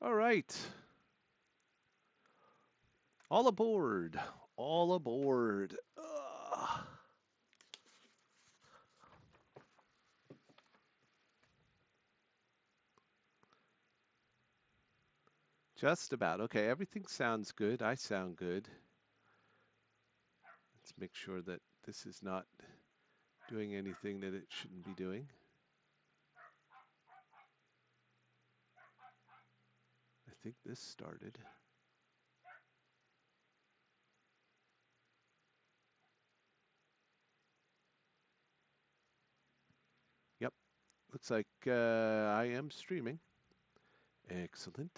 All right. All aboard. All aboard. Ugh. Just about. Okay, everything sounds good. I sound good. Let's make sure that this is not doing anything that it shouldn't be doing. I think this started. Yep, looks like I am streaming. Excellent.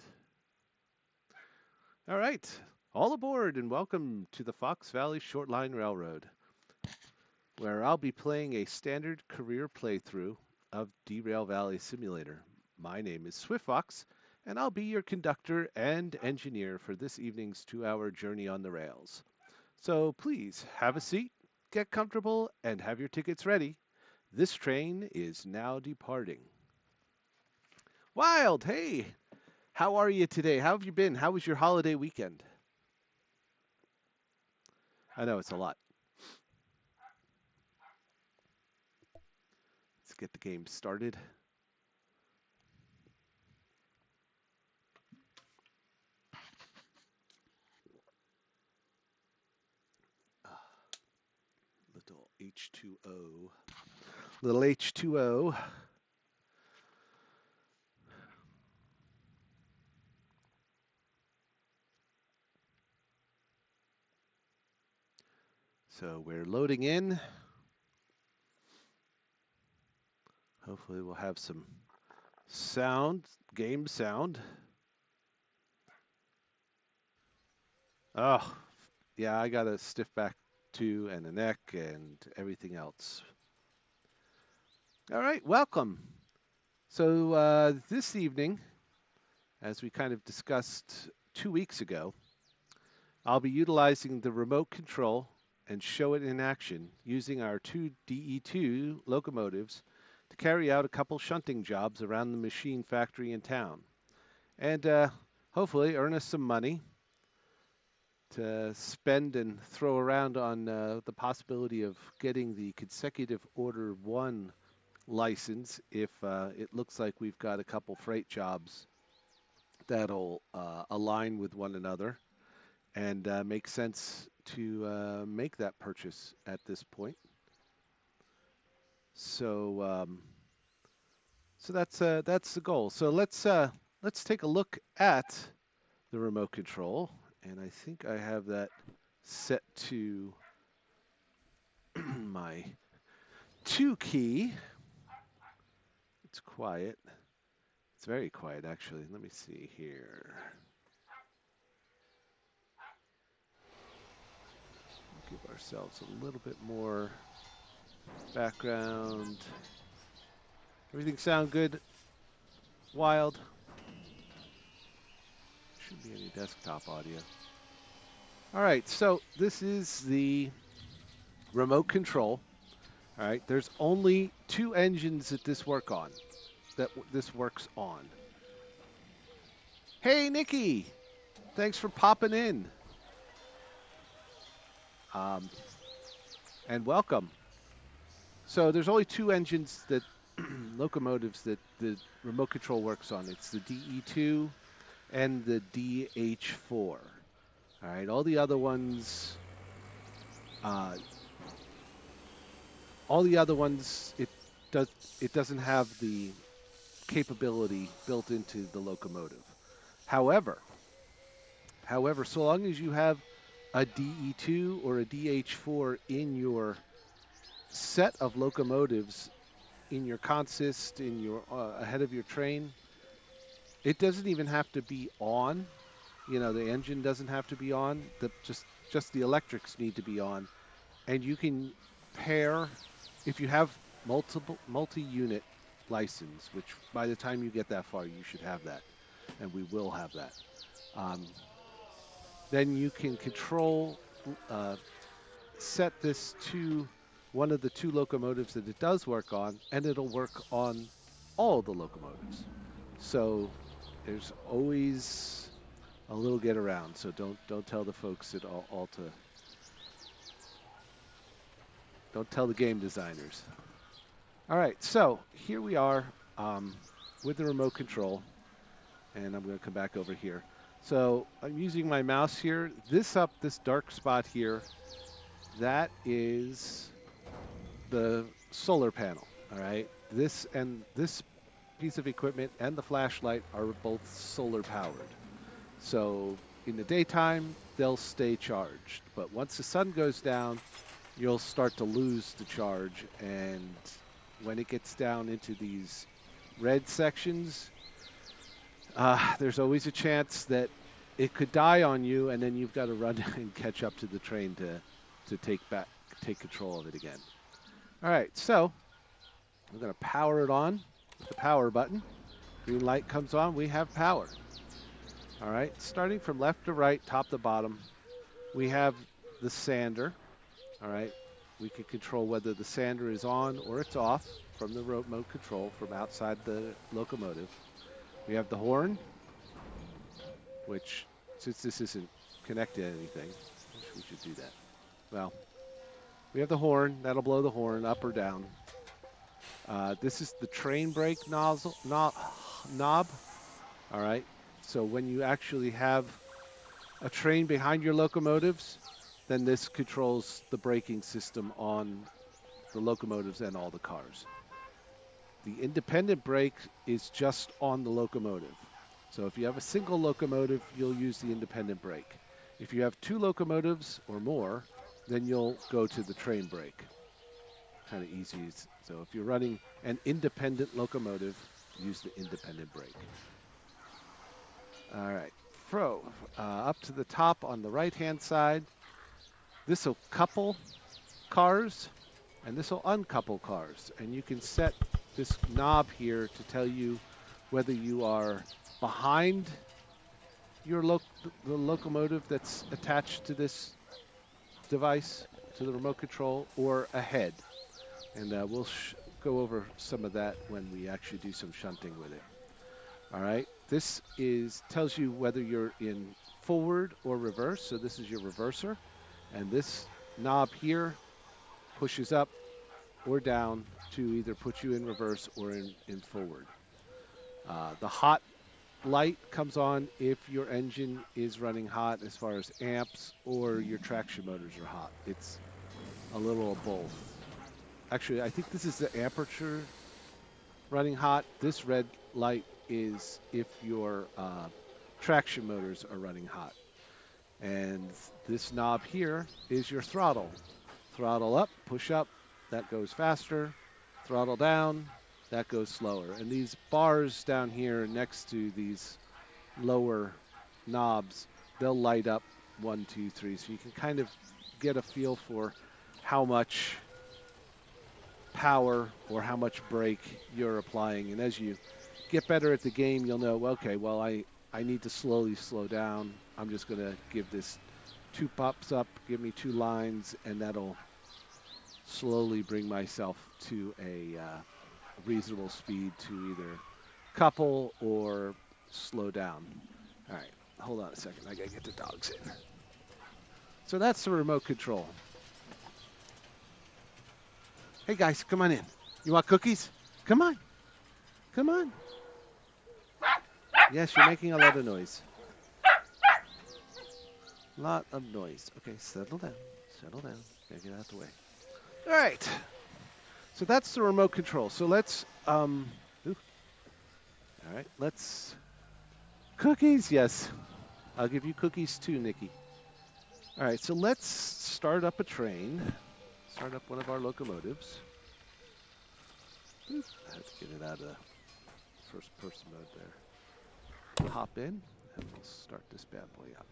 All right, all aboard and welcome to the Fox Valley Short Line Railroad, where I'll be playing a standard career playthrough of Derail Valley Simulator. My name is SwiftFox, and I'll be your conductor and engineer for this evening's 2-hour journey on the rails. So please have a seat, get comfortable, and have your tickets ready. This train is now departing. Wild, hey! How are you today? How have you been? How was your holiday weekend? I know it's a lot. Let's get the game started. Little H2O. Little H2O. So we're loading in. Hopefully we'll have some sound, game sound. Oh, yeah, I got a stiff back too and a neck and everything else. All right, welcome. So this evening, as we kind of discussed 2 weeks ago, I'll be utilizing the remote control and show it in action using our two DE2 locomotives to carry out a couple shunting jobs around the machine factory in town. And hopefully earn us some money to spend and throw around on the possibility of getting the Consecutive Order 1 license if it looks like we've got a couple freight jobs that'll align with one another and make sense to make that purchase at this point. So that's the goal. So let's take a look at the remote control, and I think I have that set to my 2 key. It's quiet. It's very quiet, actually. Let me see here. Give ourselves a little bit more background. Everything sound good? Wild? Shouldn't be any desktop audio. All right, so this is the remote control. All right, there's only 2 engines that this works on. Hey, Nikki! Thanks for popping in. And welcome. So there's only 2 engines that locomotives that the remote control works on. It's the DE2 and the DH4. All right, all the other ones, it doesn't have the capability built into the locomotive. However, so long as you have a DE2 or a DH4 in your set of locomotives, in your consist, in your ahead of your train, it doesn't even have to be on. You know, the engine doesn't have to be on. Just the electrics need to be on, and you can pair if you have multi-unit license, which by the time you get that far, you should have that, and we will have that. Then you can set this to one of the 2 locomotives that it does work on, and it'll work on all the locomotives. So there's always a little get around. So don't tell the folks at Alta. Don't tell the game designers. All right, so here we are with the remote control, and I'm going to come back over here. So I'm using my mouse here. This dark spot here, that is the solar panel. All right, this piece of equipment and the flashlight are both solar powered. So in the daytime, they'll stay charged, but once the sun goes down, you'll start to lose the charge, and when it gets down into these red sections, there's always a chance that it could die on you, and then you've got to run and catch up to the train to take control of it again. All right, so we're going to power it on with the power button. Green light comes on, we have power. All right, starting from left to right, top to bottom, we have the sander. All right, we can control whether the sander is on or it's off from the remote control from outside the locomotive. We have the horn, which, since this isn't connected to anything, we should do that. Well, we have the horn. That'll blow the horn up or down. This is the train brake knob. All right. So when you actually have a train behind your locomotives, then this controls the braking system on the locomotives and all the cars. The independent brake is just on the locomotive. So if you have a single locomotive, you'll use the independent brake. If you have two locomotives or more, then you'll go to the train brake. Kind of easy. So if you're running an independent locomotive, use the independent brake. All right, up to the top on the right-hand side, this will couple cars, and this will uncouple cars. And you can set this knob here to tell you whether you are behind your the locomotive that's attached to this device, to the remote control, or ahead. And we'll go over some of that when we actually do some shunting with it. All right, this tells you whether you're in forward or reverse. So this is your reverser, and this knob here pushes up or down to either put you in reverse or in forward. The hot light comes on if your engine is running hot as far as amps, or your traction motors are hot. It's a little of both. Actually, I think this is the aperture running hot. This red light is if your traction motors are running hot. And this knob here is your throttle. Throttle up, push up, that goes faster. Throttle down, that goes slower. And these bars down here next to these lower knobs, they'll light up 1, 2, 3. So you can kind of get a feel for how much power or how much brake you're applying. And as you get better at the game, you'll know, okay, well, I need to slowly slow down. I'm just going to give this 2 pops up, give me 2 lines, and that'll slowly bring myself to a reasonable speed to either couple or slow down. All right, hold on a second. I got to get the dogs in. So that's the remote control. Hey, guys, come on in. You want cookies? Come on. Come on. Yes, you're making a lot of noise. Lot of noise. Okay, settle down. Settle down. Gotta get out the way. All right. So that's the remote control. So let's, all right, let's, cookies, yes. I'll give you cookies too, Nikki. All right, so let's start up a train. Start up one of our locomotives. Let's get it out of first person mode there. Hop in, and we'll start this bad boy up.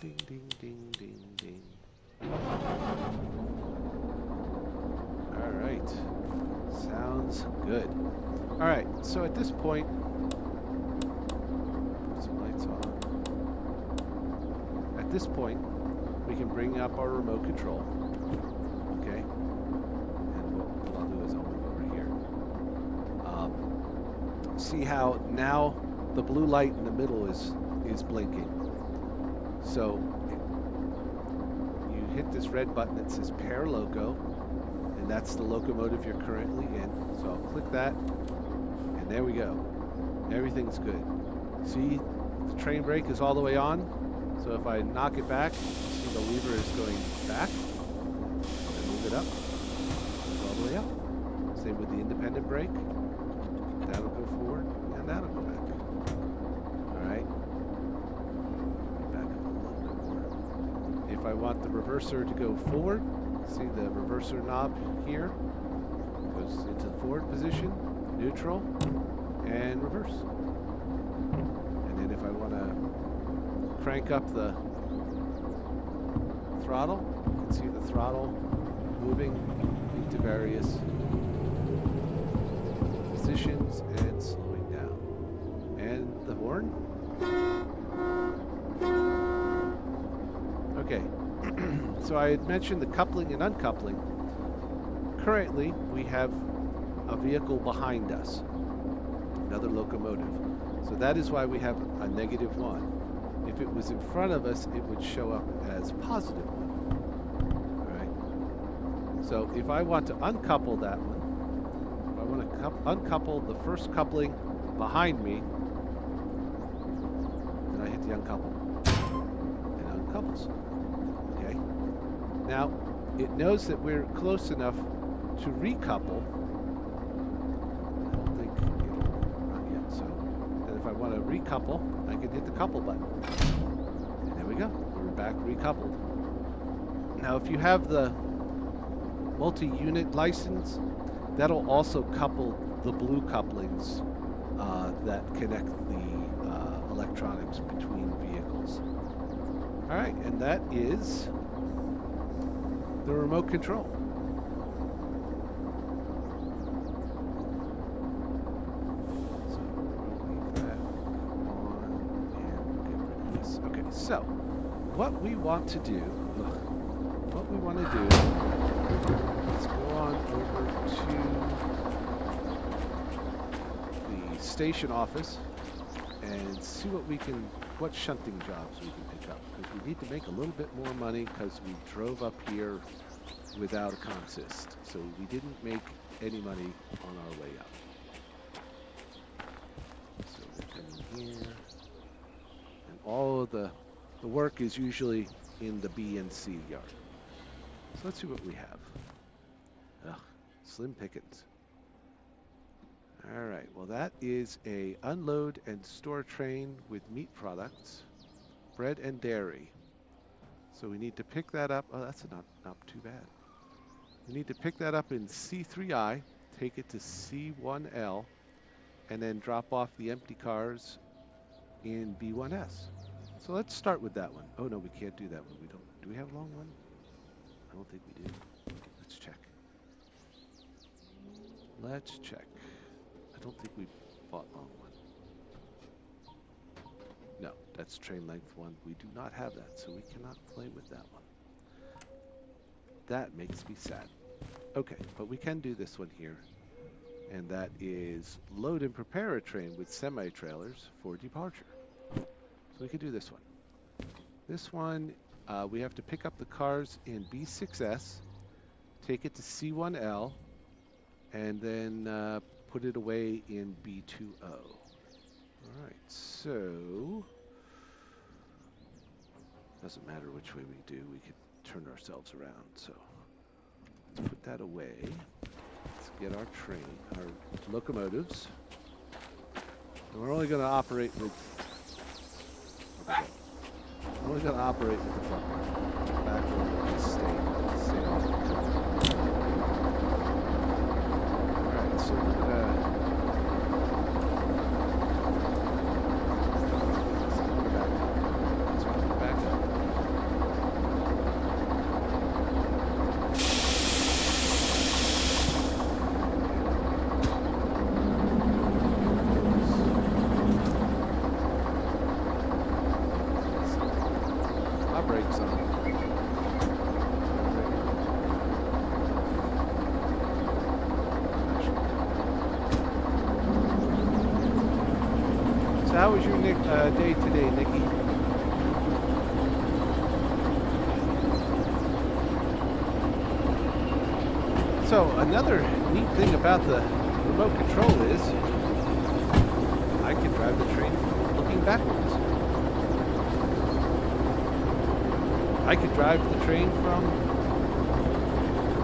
Ding, ding, ding, ding, ding. All right. Sounds good. All right, so at this point, put some lights on. At this point, we can bring up our remote control. Okay? And what I'll do is I'll move over here. See how now the blue light in the middle is blinking. So you hit this red button that says Pair Loco, and that's the locomotive you're currently in. So I'll click that, and there we go. Everything's good. See, the train brake is all the way on. So if I knock it back, see the lever is going back. And move it up, all the way up. Same with the independent brake. That'll go forward, and that'll go back. All right. Back up a little bit more. If I want the reverser to go forward, see the reverser knob here goes into the forward position, neutral, and reverse. And then if I want to crank up the throttle, you can see the throttle moving into various positions and slowing down. And the horn. Okay, so I had mentioned the coupling and uncoupling. Currently, we have a vehicle behind us, another locomotive. So that is why we have a -1. If it was in front of us, it would show up as +1. All right. So if I want to uncouple that one, if I want to uncouple the first coupling behind me, then I hit the uncouple, and it uncouples. Okay. Now it knows that we're close enough to recouple. I don't think it'll, not yet. So then if I want to recouple, I can hit the couple button. And there we go. We're back recoupled. Now, if you have the multi-unit license, that'll also couple the blue couplings that connect the electronics between vehicles. All right, and that is the remote control. So, what we want to do is go on over to the station office and see what shunting jobs we can pick up. Because we need to make a little bit more money because we drove up here without a consist. So we didn't make any money on our way up. So we're coming here. And all of the work is usually in the B and C yard. So let's see what we have. Ugh, slim pickings. All right, well that is a unload and store train with meat products, bread and dairy. So we need to pick that up. Oh, that's not too bad. We need to pick that up in C3I, take it to C1L, and then drop off the empty cars in B1S. So let's start with that one. Oh no, we can't do that one. We don't. Do we have a long one? I don't think we do. Let's check. Let's check. I don't think we bought long one. No, that's train length 1. We do not have that, so we cannot play with that one. That makes me sad. Okay, but we can do this one here. And that is load and prepare a train with semi-trailers for departure. So we could do this one. This one, we have to pick up the cars in B6S, take it to C1L, and then put it away in B20. All right, so doesn't matter which way we do, we could turn ourselves around. So let's put that away. Let's get our train, our locomotives. And we're only going to operate with. We're only going to operate with the front one. The back one will just stay off the top. All right, so we're going to. how was your day today, Nikki? So another neat thing about the remote control is I can drive the train looking backwards. I could drive the train from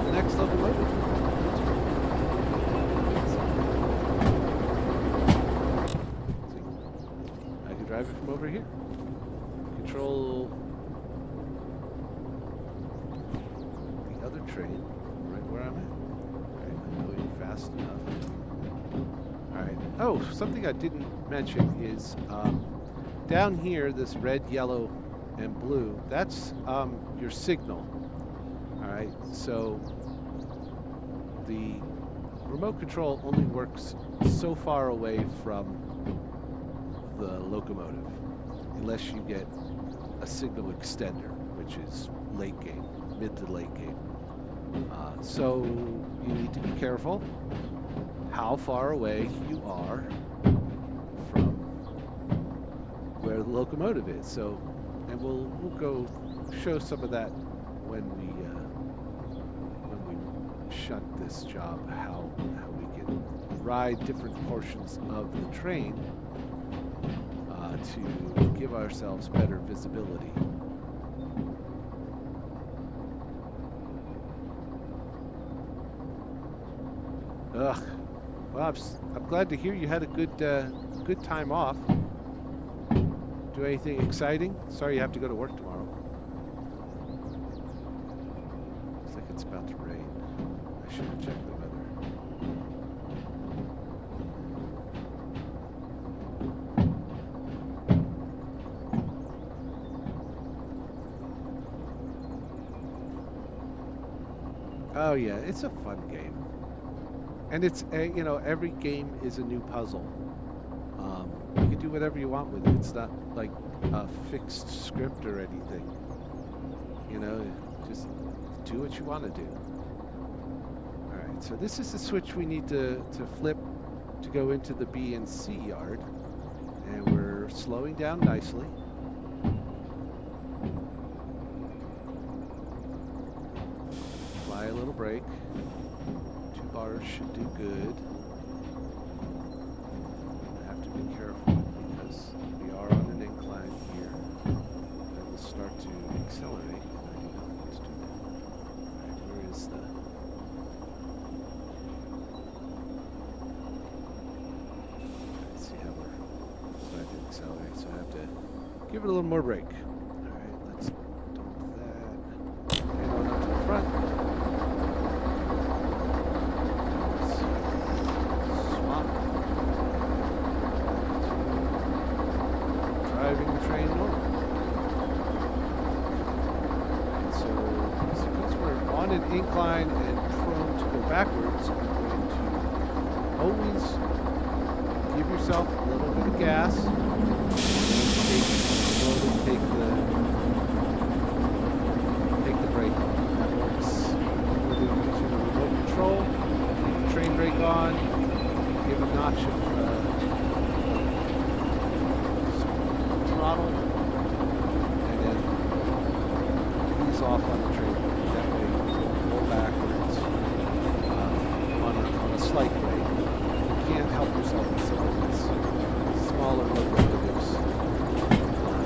the next locomotive. I could drive it from over here. Control the other train right where I'm at. Alright, I'm going fast enough. Alright. Oh, something I didn't mention is down here, this red, yellow, and blue, that's your signal. Alright, so the remote control only works so far away from the locomotive, unless you get a signal extender, which is late game, mid to late game. So you need to be careful how far away you are from where the locomotive is. So, and we'll go show some of that when we shunt this job, how we can ride different portions of the train to give ourselves better visibility. Ugh. Well, I'm glad to hear you had a good time off. Do anything exciting? Sorry you have to go to work tomorrow. Looks like it's about to rain. I should have checked the weather. Oh yeah, it's a fun game. And it's, you know, every game is a new puzzle. You can do whatever you want with it. It's not like a fixed script or anything. You know, just do what you want to do. Alright, so this is the switch we need to flip to go into the B and C yard. And we're slowing down nicely. Apply a little brake. 2 bars should do good. Be careful because we are on an incline here. It will start to accelerate. I do not want to do that. Alright, where is the... Let's see how we're starting to accelerate. So I have to give it a little more brake. Alright, let's dump that. And on up to the front. Driving the train north. So because we're on an incline and prone to go backwards, you're going to always give yourself a little bit of gas and slowly take the brake on. That works. Whether you're using the remote control, keep the train brake on, give a notch of throttle, and then ease off on the train. That way you don't go backwards on a slight brake. You can't help yourself with some of these smaller locomotives,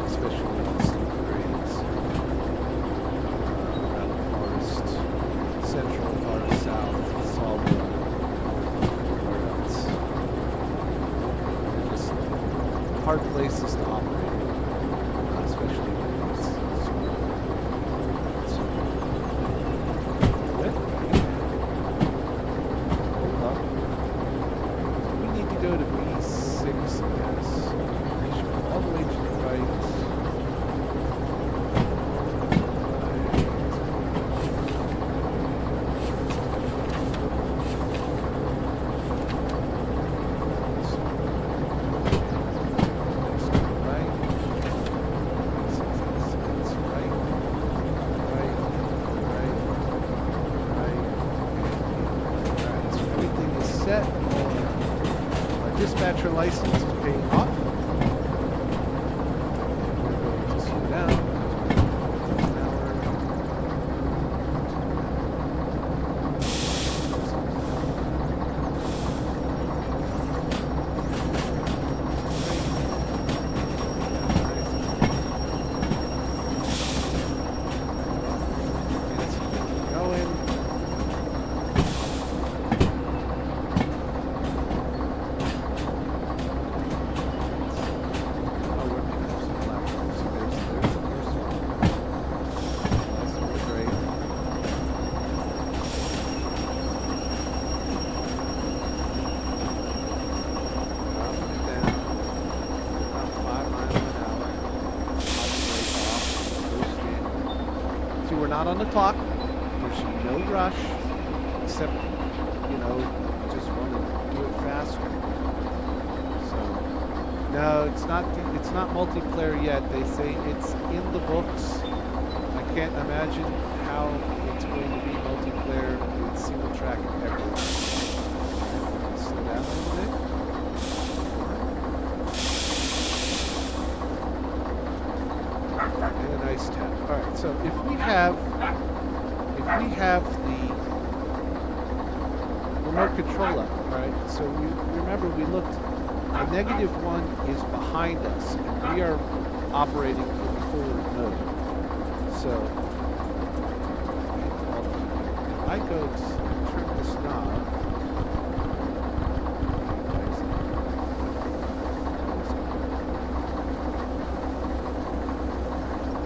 especially in the steep grades. Around the forest, central, forest south, Sawmill, where else. They're just hard places to operate. Especially when it's hold up. We need to go to B6, yes. All the way to the right. Dispatcher license is paying off. not on the clock. There's no rush, except, you know, you just want to do it faster. So, no, it's not multiplayer yet. They say it's in the books. I can't imagine how it's going to be multiplayer with single track everywhere. Slow down a little bit. And a nice tap. All right, so if we have the remote control up, all right, so remember we looked, a -1 is behind us, and we are operating in forward mode. So if I go to turn this knob,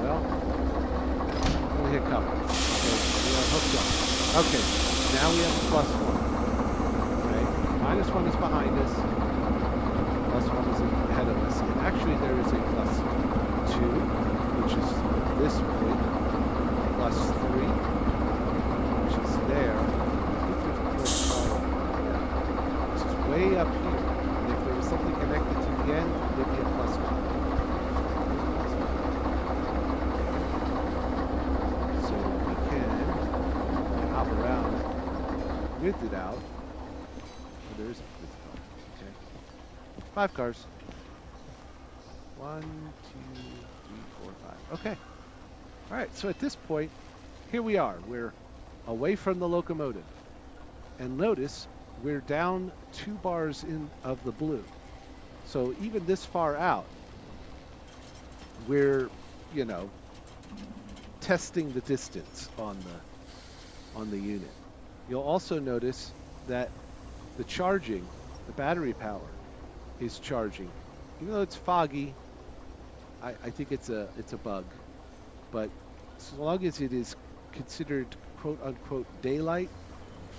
well, we hit cover. So we are hooked up. Okay, now we have +1. Right? -1 is behind us. +1 is ahead of us. And actually there is a +2, which is this point, +3, which is there. This is way up here. And if there was something connected to the end, there'd be a +5. So we can hop around, width it out. Oh, there is a width car. Okay. 5 cars. 1, 2, 3, 4, 5. Okay. All right. So at this point, here we are. We're away from the locomotive. And notice we're down 2 bars in of the blue. So even this far out, we're, you know, testing the distance on the unit. You'll also notice that the charging, the battery power, is charging. Even though it's foggy, I think it's a bug. But as long as it is considered quote unquote daylight,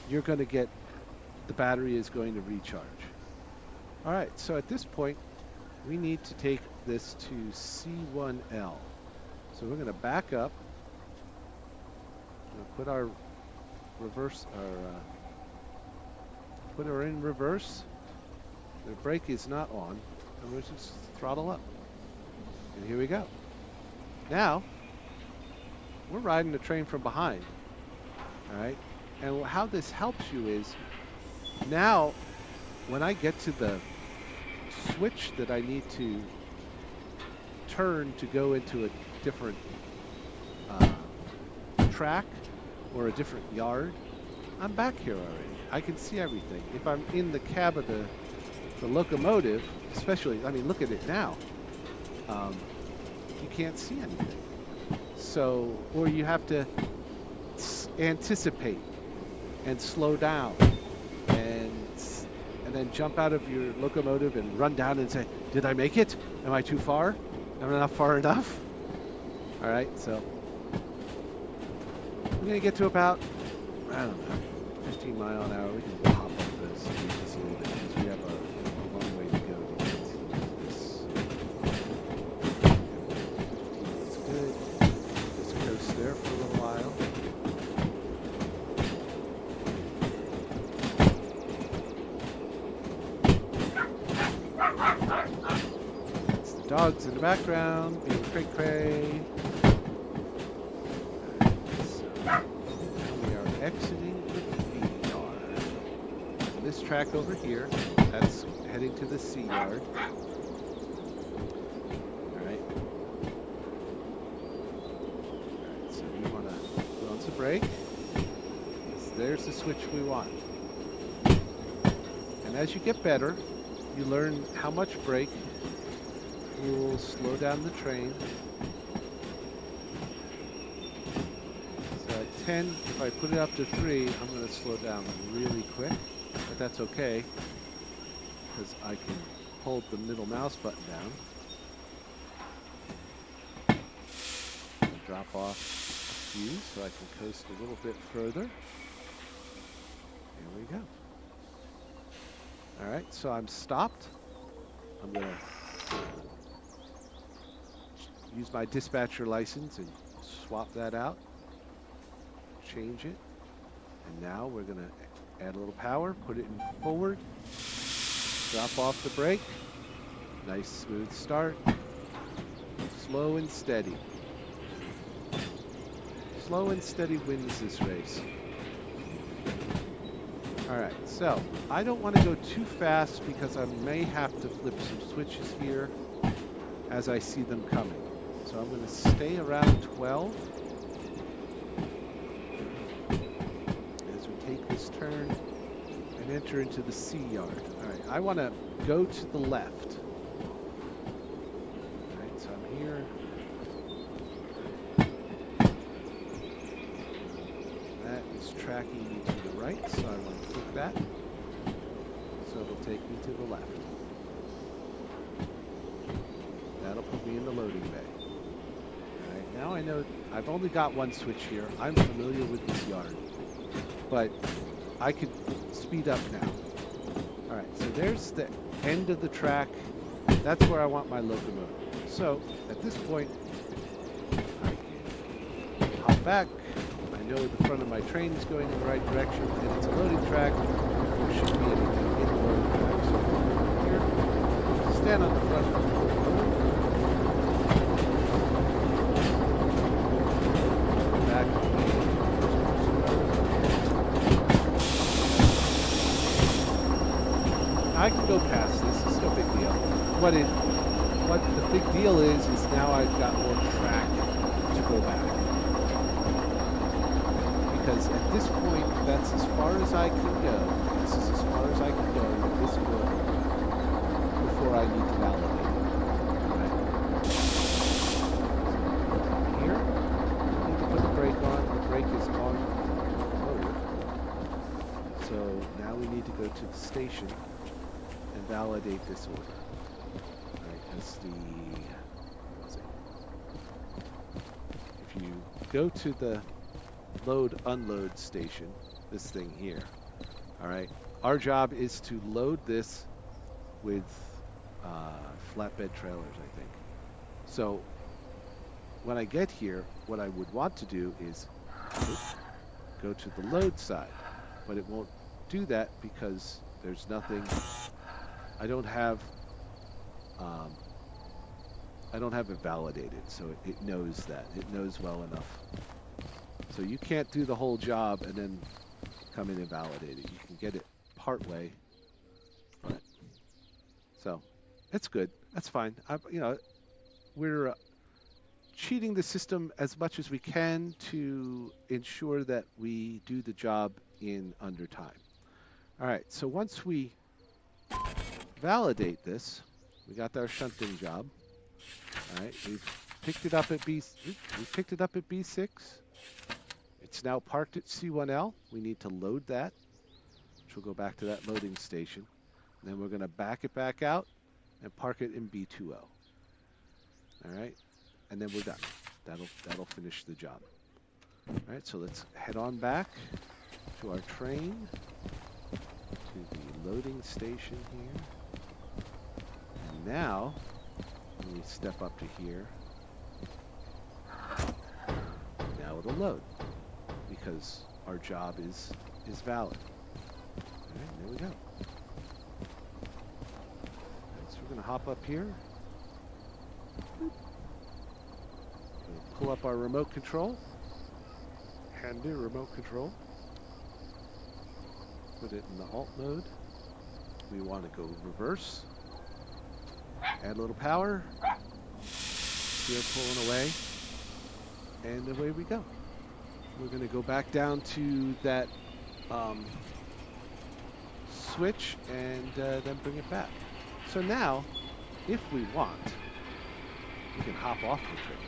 you're going to get, the battery is going to recharge. All right, so at this point, we need to take this to C1L. So we're going to back up. We'll put our reverse, put her in reverse. The brake is not on, and we'll just throttle up. And here we go. Now, we're riding the train from behind. All right, and how this helps you is, now, when I get to the switch that I need to turn to go into a different track or a different yard, I'm back here already. I can see everything. If I'm in the cab of the locomotive, especially, I mean, look at it now. You can't see anything. So, or you have to anticipate and slow down and then jump out of your locomotive and run down and say, did I make it? Am I too far? Am I not far enough? All right, so we're going to get to about, I don't know, 15 miles an hour. We can hop up this just a little bit because we have a long way to go to get to this. 15 is good. Just coast there for a little while. It's the dogs in the background being cray-cray. Exiting the B yard. This track over here, that's heading to the C yard. Alright. So we want to put on some brake. There's the switch we want. And as you get better, you learn how much brake will slow down the train. 10, if I put it up to 3, I'm going to slow down really quick, but that's okay, because I can hold the middle mouse button down. Drop off a few so I can coast a little bit further. Here we go. Alright, so I'm stopped. I'm going to use my dispatcher license and swap that out. change it. And now we're going to add a little power, put it in forward, drop off the brake. Nice smooth start. Slow and steady. Slow and steady wins this race. Alright, so I don't want to go too fast because I may have to flip some switches here as I see them coming. So I'm going to stay around 12 as we take this turn and enter into the C yard. Alright, I want to go to the left. Alright, so I'm here. That is tracking me to the right, so I want to click that. So it'll take me to the left. That'll put me in the loading bay. Alright, now I know I've only got one switch here. I'm familiar with this yard. But I could speed up now. Alright, so there's the end of the track. That's where I want my locomotive. So at this point, I can hop back. I know the front of my train is going in the right direction, and it's a loading track. There shouldn't be anything in the loading track. So here, stand on the front of the locomotive. Back. I can go past this. It's no big deal. What the big deal is now I've got more track to go back. Because at this point, that's as far as I can go. This is as far as I can go with this build before I need to validate it. Right. Here, I need to put the brake on. The brake is on motor. So now we need to go to the station and validate this order. Right, as if you go to the load unload station, this thing here, all right, our job is to load this with flatbed trailers, I think. So when I get here, what I would want to do is go to the load side, but it won't do that because there's nothing. I don't have it validated, so it knows that. It knows well enough. So you can't do the whole job and then come in and validate it. You can get it part way, but so it's good. That's fine. We're cheating the system as much as we can to ensure that we do the job in under time. All right. So once we validate this, we got our shunting job. All right, we've picked it up at B6. It's now parked at C1L. We need to load that, which will go back to that loading station. And then we're going to back it back out and park it in B20. All right, and then we're done. That'll finish the job. All right, so let's head on back to our train, to the loading station here. And now, when we step up to here, now it'll load because our job is valid. All right, there we go. All right, so we're going to hop up here. Pull up our remote control. Handy remote control. Put it in the alt mode. We want to go reverse. Add a little power. Steer pulling away. And away we go. We're going to go back down to that switch and then bring it back. So now, if we want, we can hop off the train.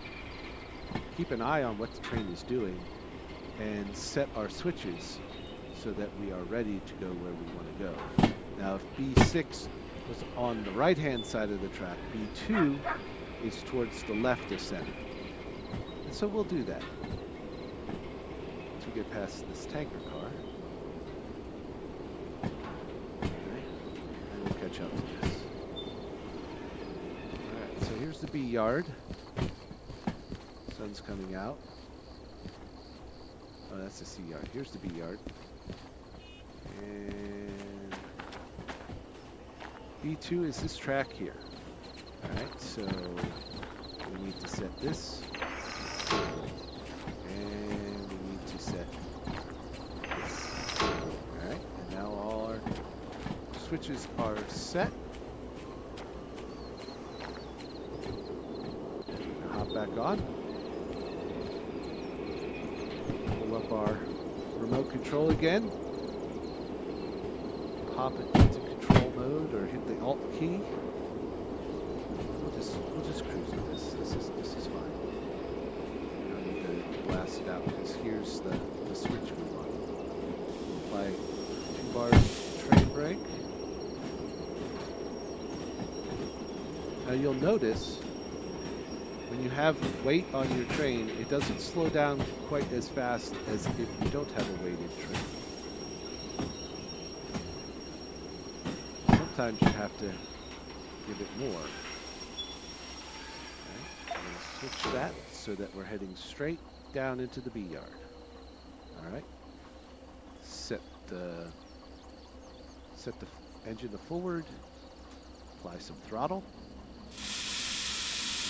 Keep an eye on what the train is doing and set our switches so that we are ready to go where we want to go. Now, if B6 was on the right-hand side of the track, B2 is towards the left of center. And so we'll do that. Once we get past this tanker car, okay, and we'll catch up to this. All right, so here's the B yard. Sun's coming out. Oh, that's the C yard. Here's the B yard. And B2 is this track here. Alright, so we need to set this. And we need to set this. Alright, and now all our switches are set. Now hop back on. Pull up our remote control again. Pop it into control mode or hit the Alt key. We'll just cruise with this. This is fine. We don't need to blast it out because here's the switch we want. Apply 2 bars train brake. Now you'll notice when you have weight on your train, it doesn't slow down quite as fast as if you don't have a weighted train. Sometimes you have to give it more. Okay. I'm going to switch that so that we're heading straight down into the B yard. All right. Set the engine to forward. Apply some throttle.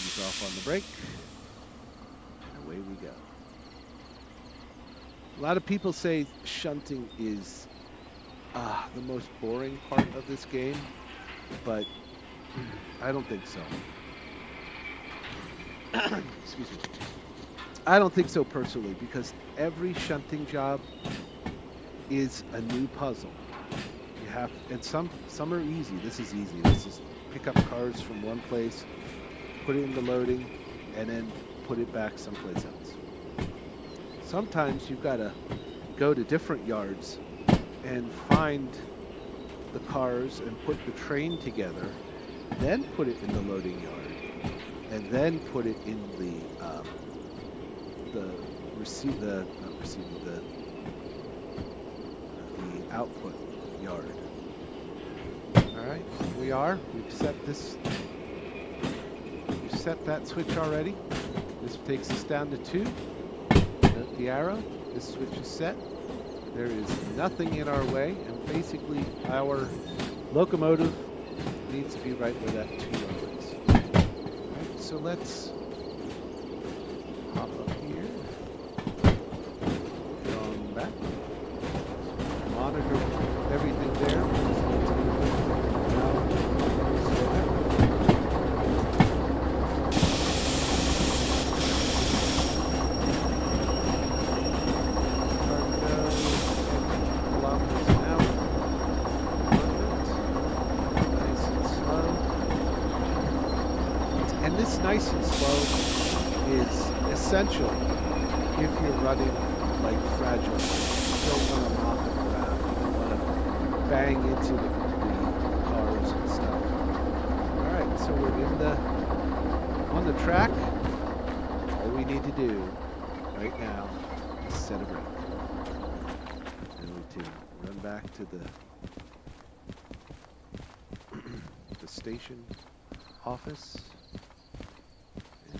Ease off on the brake. And away we go. A lot of people say shunting is the most boring part of this game, but I don't think so. Excuse me. I don't think so personally, because every shunting job is a new puzzle. You have, and some are easy. This is easy. This is pick up cars from one place, put it into loading, and then put it back someplace else. Sometimes you've got to go to different yards and find the cars and put the train together, then put it in the loading yard, and then put it in the output yard. All right, here we are. We've set this. We've set that switch already. This takes us down to 2. Note the arrow. This switch is set. There is nothing in our way, and basically our locomotive needs to be right where that 2 is. Right, so let's hop up here, get on back, monitor everything there. Nice and slow is essential if you're running like fragile. You don't want to knock it around. You don't want to bang into the cars and stuff. All right, so we're on the track. All we need to do right now is set a brake. And we can run back to the station office.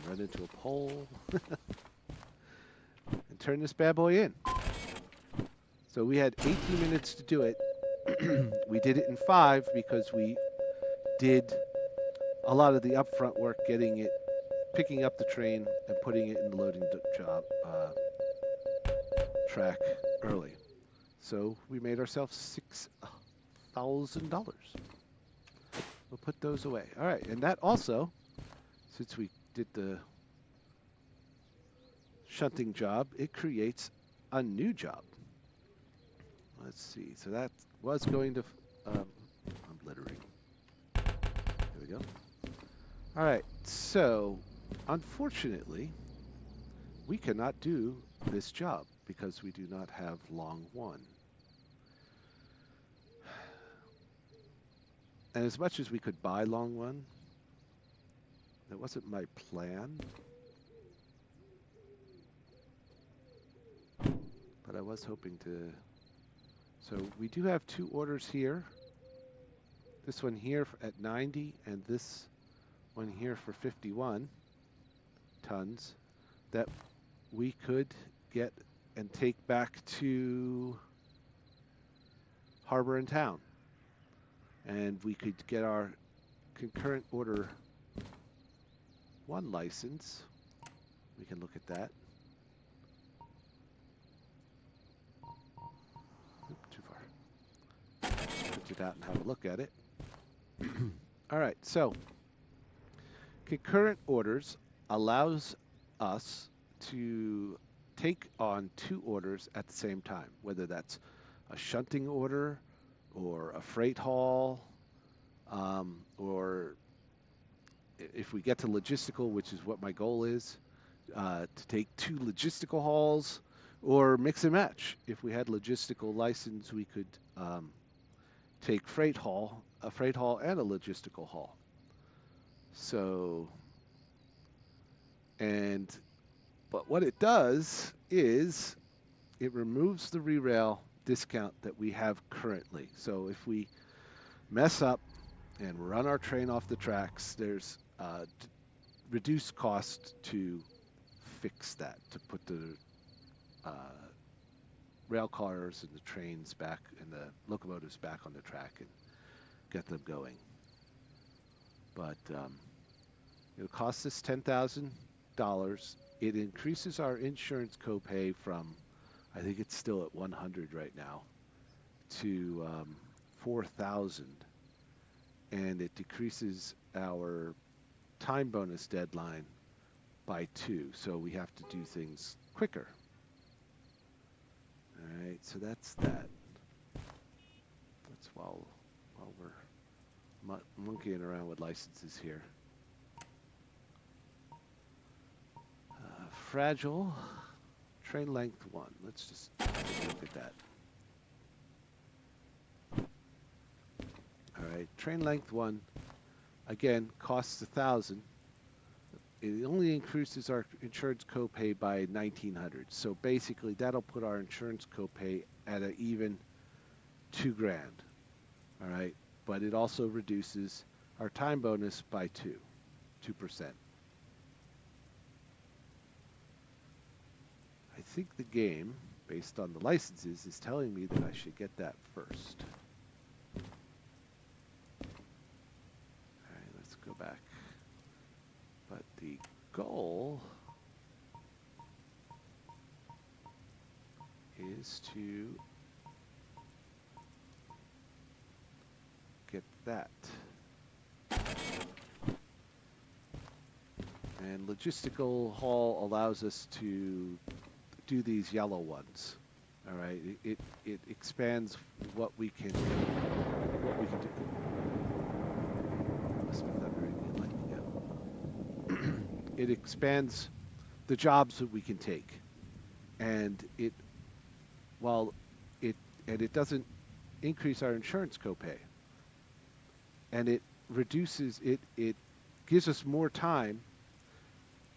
Run into a pole and turn this bad boy in. So we had 18 minutes to do it. We did it in 5 because we did a lot of the upfront work, picking up the train and putting it in the loading job track early. So we made ourselves $6,000. We'll put those away. All right, and that also, since we did the shunting job, it creates a new job. Let's see. So that was going to, I'm littering. There we go. All right. So unfortunately, we cannot do this job because we do not have long 1. And as much as we could buy long 1, that wasn't my plan, but I was hoping to. So we do have 2 orders here. This one here at 90 and this one here for 51 tons that we could get and take back to Harbor and Town. And we could get our Concurrent Order 1 license. We can look at that. Oop, too far. Print it out and have a look at it. All right, so Concurrent Orders allows us to take on 2 orders at the same time, whether that's a shunting order or a freight haul, or if we get to logistical, which is what my goal is, to take 2 logistical hauls, or mix and match. If we had logistical license, we could take a freight haul and a logistical haul. So, but what it does is it removes the re-rail discount that we have currently. So if we mess up and run our train off the tracks, there's reduced cost to fix that, to put the rail cars and the trains back and the locomotives back on the track and get them going. But it costs us $10,000. It increases our insurance copay from, I think it's still at 100 right now, to 4,000, and it decreases our time bonus deadline by 2, so we have to do things quicker. All right, so that's that. That's while we're monkeying around with licenses here. Fragile train length 1. Let's just take a look at that. All right, train length 1, again, costs 1,000. It only increases our insurance copay by 1,900. So basically, that'll put our insurance copay at an even $2,000. All right, but it also reduces our time bonus by 2%. I think the game, based on the licenses, is telling me that I should get that first. All right, let's go back. But the goal is to get that. And logistical haul allows us to do these yellow ones. All right, it expands what we can do. Must be thundering again. It expands the jobs that we can take, and it doesn't increase our insurance copay, and it reduces it. It gives us more time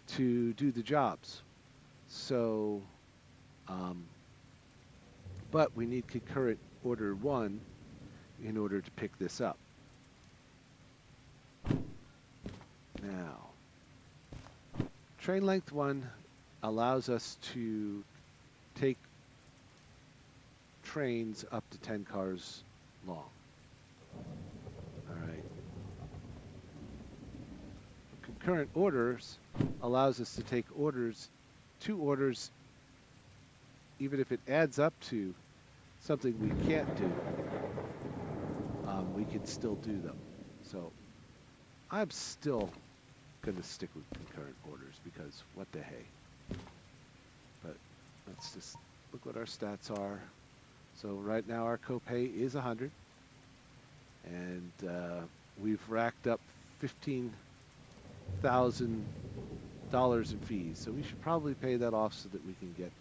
to do the jobs. So, but we need Concurrent Order 1 in order to pick this up. Now, train length 1 allows us to take trains up to 10 cars long. All right. Concurrent Orders allows us to take orders, 2 orders, even if it adds up to something we can't do, we can still do them. So I'm still going to stick with Concurrent Orders because what the hey. But let's just look what our stats are. So right now our copay is 100, and we've racked up $15,000 in fees. So we should probably pay that off so that we can get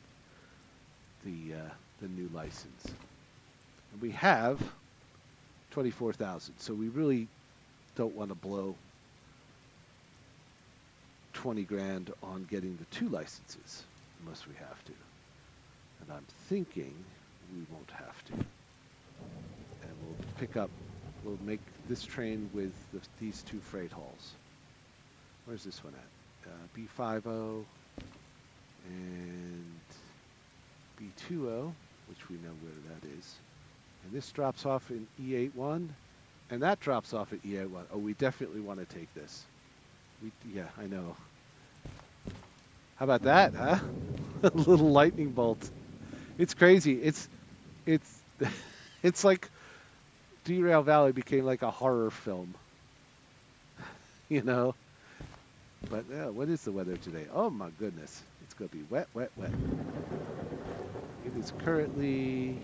the new license. And we have 24,000. So we really don't want to blow 20 grand on getting the 2 licenses unless we have to. And I'm thinking we won't have to. And we'll make this train with these 2 freight hauls. Where's this one at? B50 and B20, which we know where that is. And this drops off in E81, and that drops off at E81. Oh, we definitely want to take this. Yeah, I know. How about that, huh? A little lightning bolt. It's crazy. It's it's like Derail Valley became like a horror film, you know? But what is the weather today? Oh my goodness. It's going to be wet, wet, wet. It is currently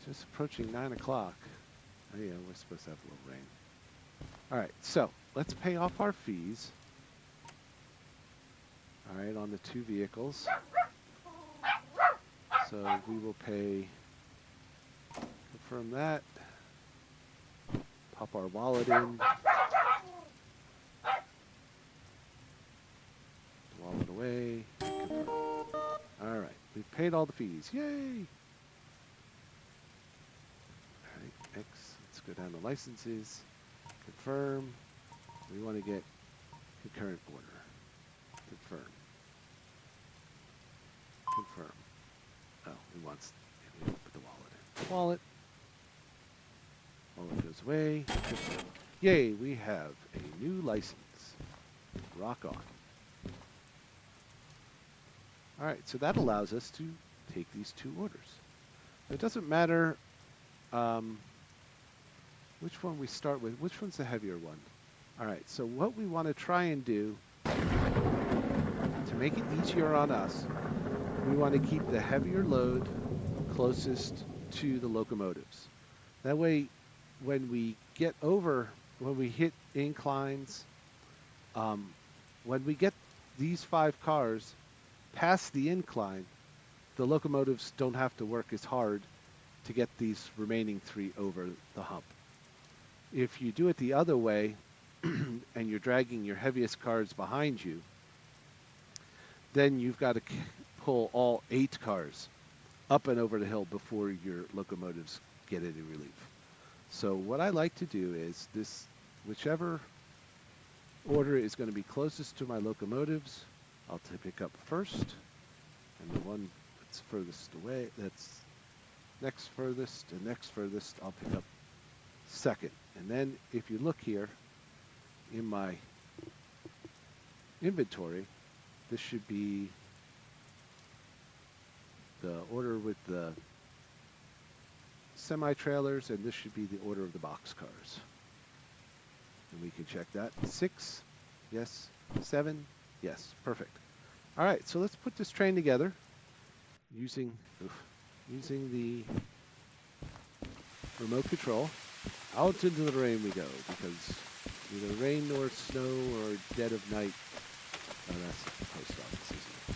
just approaching 9 o'clock. Oh yeah, we're supposed to have a little rain. All right, so let's pay off our fees. All right, on the 2 vehicles. So we will pay, confirm that, pop our wallet in, wallet away, confirm. All right, we've paid all the fees, yay! All right, X, let's go down to licenses, confirm. We want to get concurrent order, confirm, confirm. Oh, we want to put the wallet in. Wallet goes away. Confirm. Yay, we have a new license. Rock on. All right, so that allows us to take these 2 orders. It doesn't matter which one we start with. Which one's the heavier one? All right, so what we want to try and do to make it easier on us, we want to keep the heavier load closest to the locomotives. That way, when we get over, when we hit inclines, when we get these 5 cars past the incline, the locomotives don't have to work as hard to get these remaining 3 over the hump. If you do it the other way, and you're dragging your heaviest cars behind you, then you've got to pull all 8 cars up and over the hill before your locomotives get any relief. So what I like to do is this, whichever order is going to be closest to my locomotives, I'll pick up first, and the one that's furthest away, that's next furthest and next furthest, I'll pick up second. And then if you look here in my inventory, this should be the order with the semi-trailers, and this should be the order of the boxcars. And we can check that. 6, yes. 7, yes. Perfect. All right, so let's put this train together using the remote control. Out into the rain we go, because neither rain nor snow or dead of night. Oh, that's the post office, isn't it?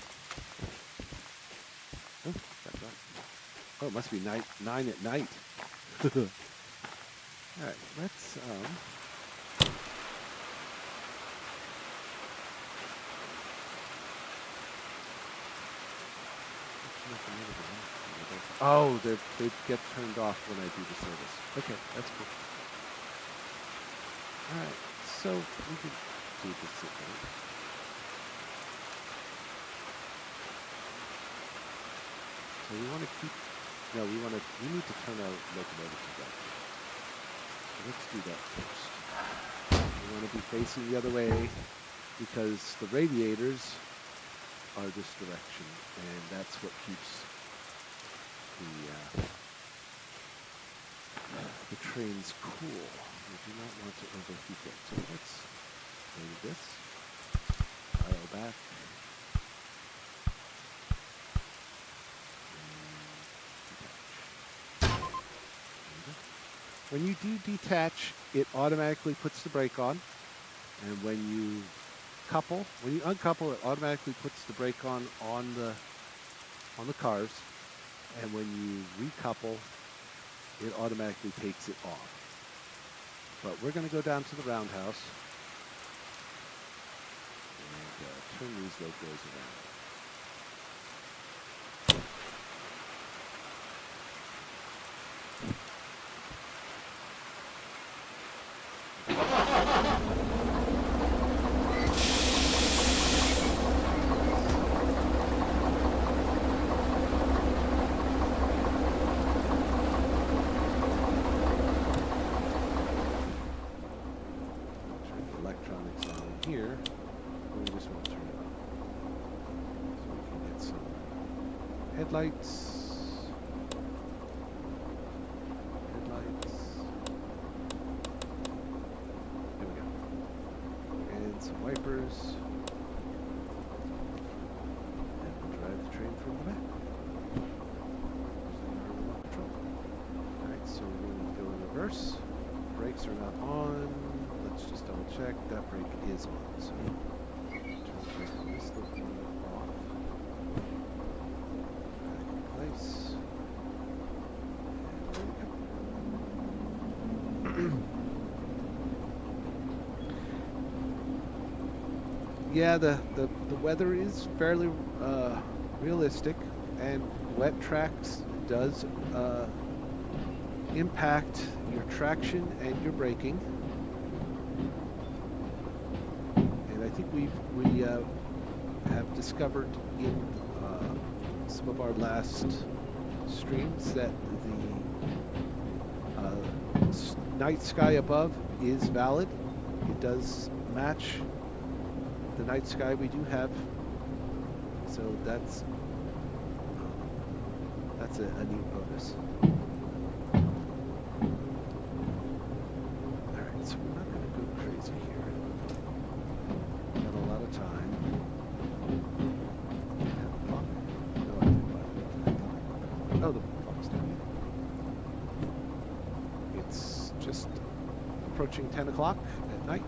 Oh, that's right. Oh, it must be 9 at night. All right, let's oh, they get turned off when I do the service. Okay, that's cool. All right, so we can do this again. So we want to keep. No, we need to turn our locomotive back. So let's do that first. We want to be facing the other way because the radiators are this direction, and that's what keeps the trains cool. We do not want to overheat it. So let's do this. Dial back. When you do detach, it automatically puts the brake on, and when you uncouple, it automatically puts the brake on the cars, and when you recouple, it automatically takes it off. But we're going to go down to the roundhouse and turn these locos around. electronics on here, but we just won't turn it on. So we can get some headlights. There we go. And some wipers. And we'll drive the train from the back. Using our remote control. Alright, so we're going to go in reverse. Brakes are not on. Let's just double check. That brake is on. So turn this locomotive off. Back in place. And away we go. Yeah, the weather is fairly realistic, and wet tracks does impact your traction and your braking. And I think we have discovered in some of our last streams that the night sky above is valid. It does match the night sky we do have, so that's a neat bonus. Alright, so we're not going to go crazy here. Got a lot of time. Clock? No, I didn't buy it. Oh, the clock's down here. It's just approaching 10 o'clock at night.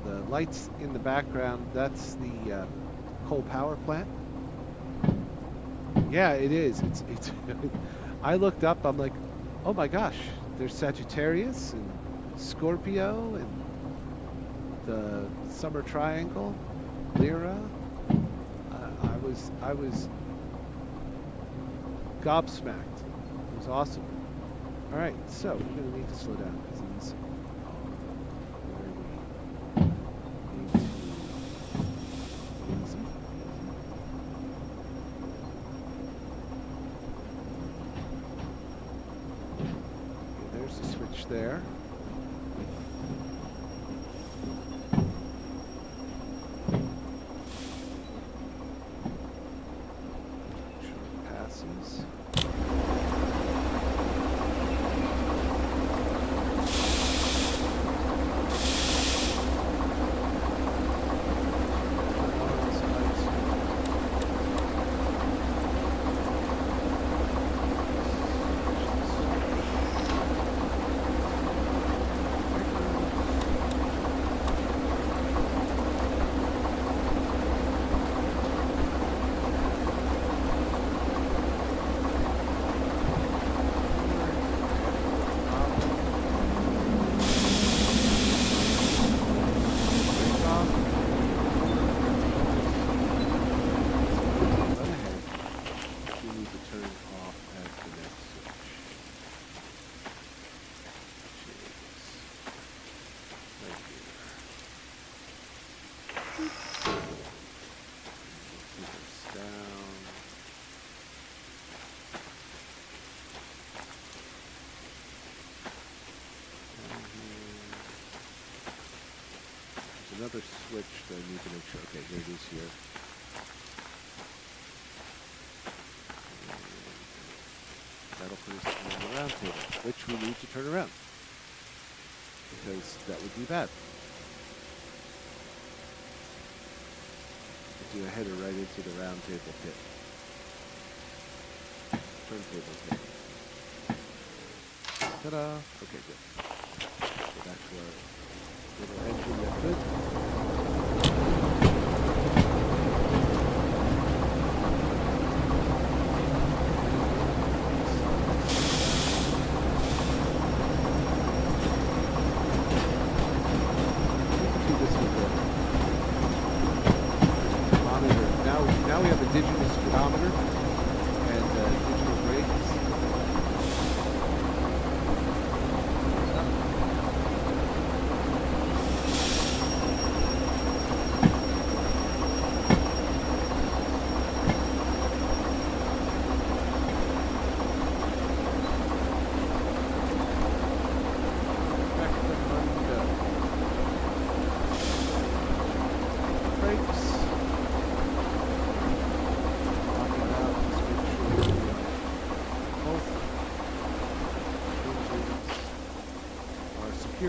The lights in the background, that's the coal power plant. Yeah, it is. It's I looked up, I'm like, oh my gosh, there's Sagittarius and Scorpio and the Summer Triangle, Lyra. I was gobsmacked. It was awesome. All right, so we're gonna need to slow down because these are there. Short passes. Another switch that I need to make sure. Okay, here it is here. And that'll put us on the round table, which we need to turn around because that would be bad. Do a header right into the round table pit. Turntable pit. Ta-da! Okay, good. Go back to our little engine that could. Do this with the monitor. Now we have a digital speedometer and digital brakes.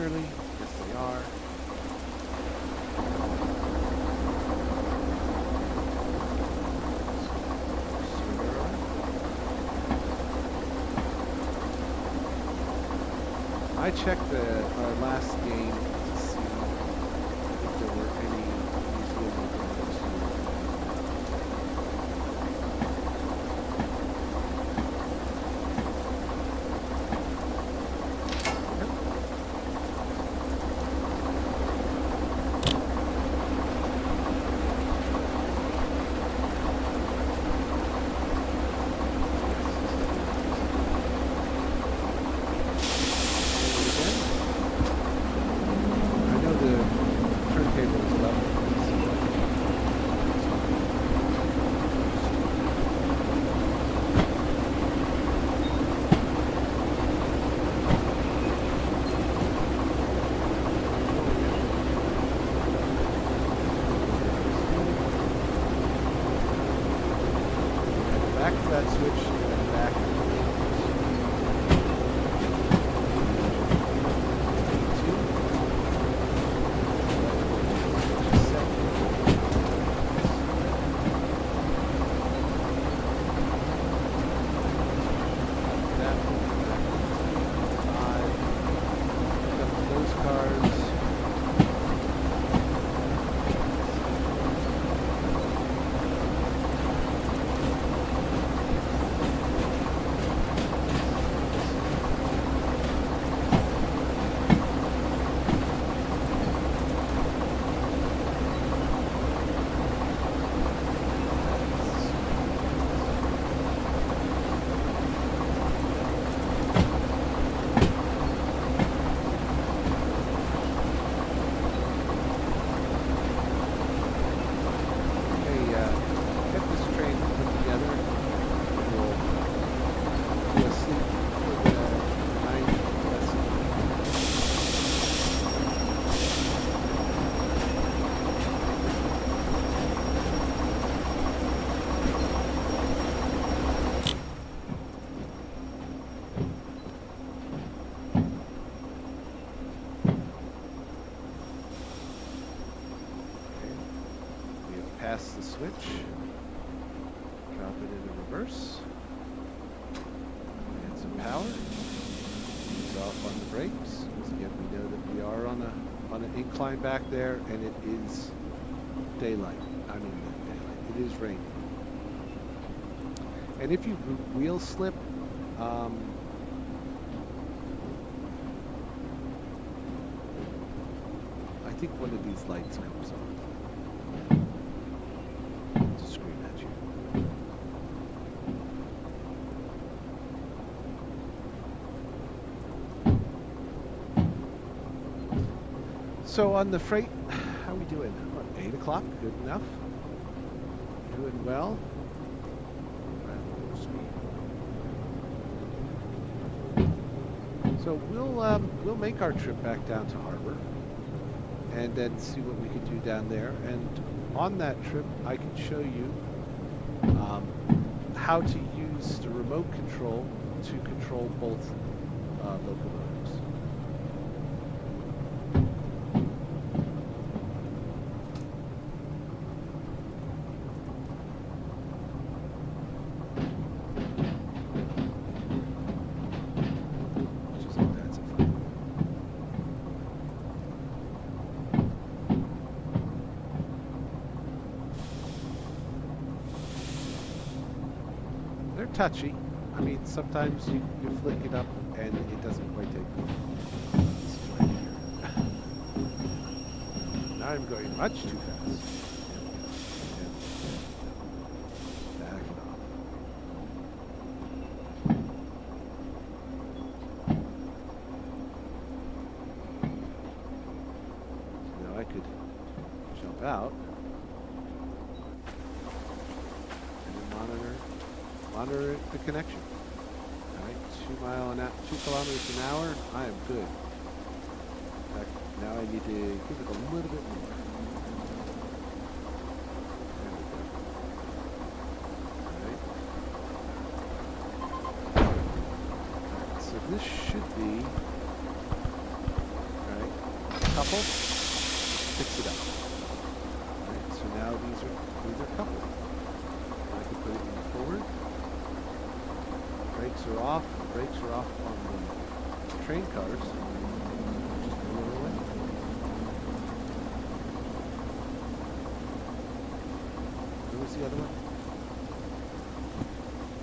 early? Yes, they are. I checked our last game to see if there were any museum locomotives here. I know the turntable is level. Back to that switch and back. Pass the switch, drop it into reverse, add some power, ease off on the brakes, because again we know that we are on an incline back there, and it is daylight. I mean daylight. It is raining. And if you wheel slip, I think one of these lights comes on. So on the freight, how are we doing? What, 8 o'clock? Good enough? Doing well? So we'll make our trip back down to harbor, and then see what we can do down there. And on that trip, I can show you how to use the remote control to control both locomotives. Touchy. I mean, sometimes you flick it up and it doesn't quite take off. Right here. Now I'm going much too fast. Back it off. So now I could jump out and monitor the connection. All right, 2 kilometers an hour. I am good. In fact, now I need to give it a little bit more. There we go. All right. So this should be. All coupled, fix it up. Alright, so now these are coupled. I can put it in forward. Brakes are off. The brakes are off on the train cars. Just go the other way. Where was the other one?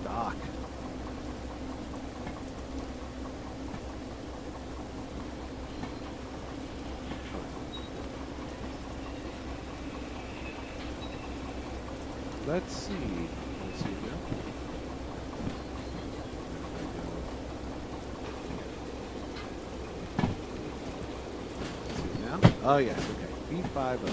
Dock. Let's see. Let's see now. Let's see now. Oh yes, okay. B50.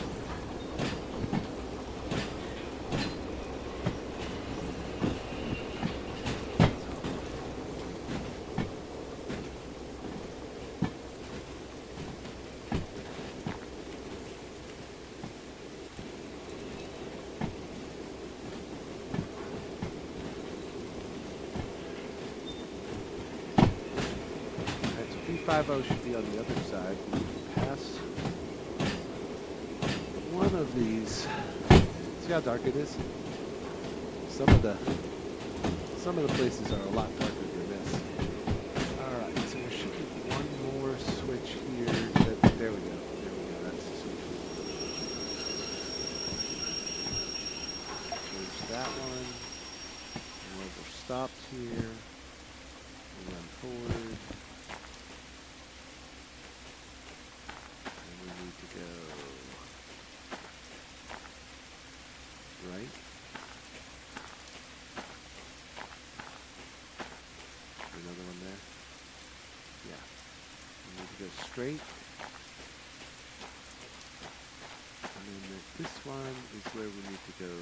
B50 should be on the other side. We can pass one of these. See how dark it is? Some of the places are a lot darker than this. Alright, so there should be one more switch here. There we go. There we go. That's the switch. Change that one. And we're stopped here. We run forward. Right. Another one there. Yeah. We need to go straight. And then this one is where we need to go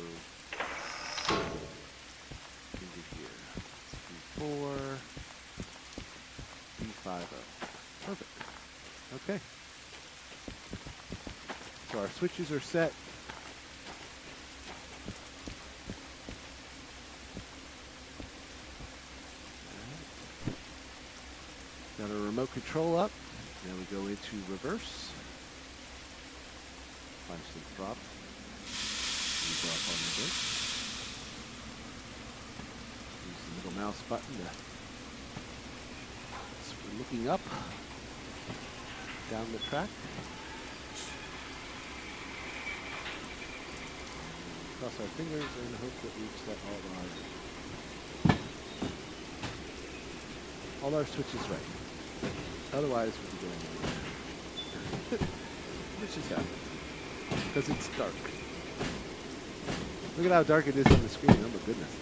into here. It's B4, B50. Perfect. Okay. So our switches are set. Got our remote control up. Now we go into reverse. Find some drop. We go up on the brake. Use the middle mouse button to. So we're looking up, down the track. Cross our fingers and hope that we've set all our switches right. Otherwise, we'll be going nowhere. Which is happening. Because it's dark. Look at how dark it is on the screen. Oh my goodness.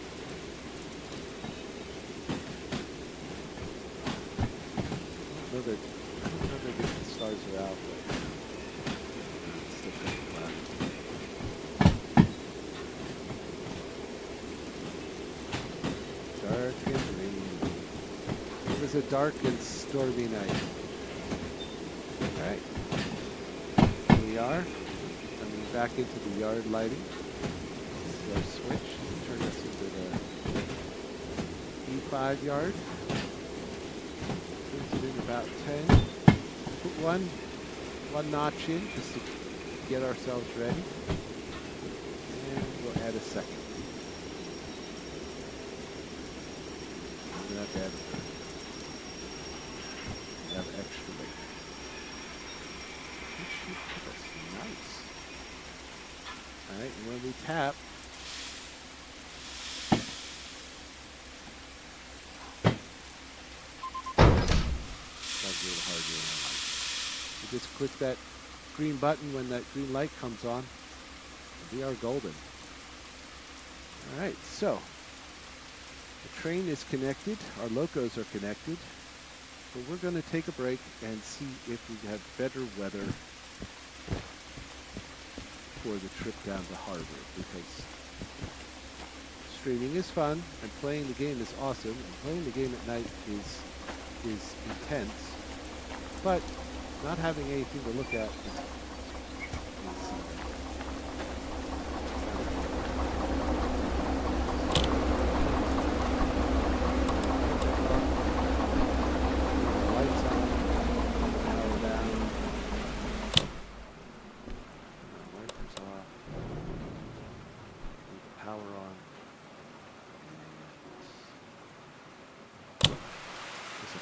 I don't know that the stars are out, but it's still pretty cloudy. Dark and rainy. It was a dark and stormy night. Alright. Here we are. Coming back into the yard lighting. This is our switch. Turn us into the E5 yard. Turns it in about 10. Put one notch in just to get ourselves ready. And we'll add a second. I'm going to have to have extra weight. This should give us nice. Alright, and when we tap, that's a little harder than I like. You just click that green button when that green light comes on. We are golden. Alright, so the train is connected, our locos are connected, but we're going to take a break and see if we have better weather for the trip down to harbor, because streaming is fun and playing the game is awesome, and playing the game at night is intense, but not having anything to look at is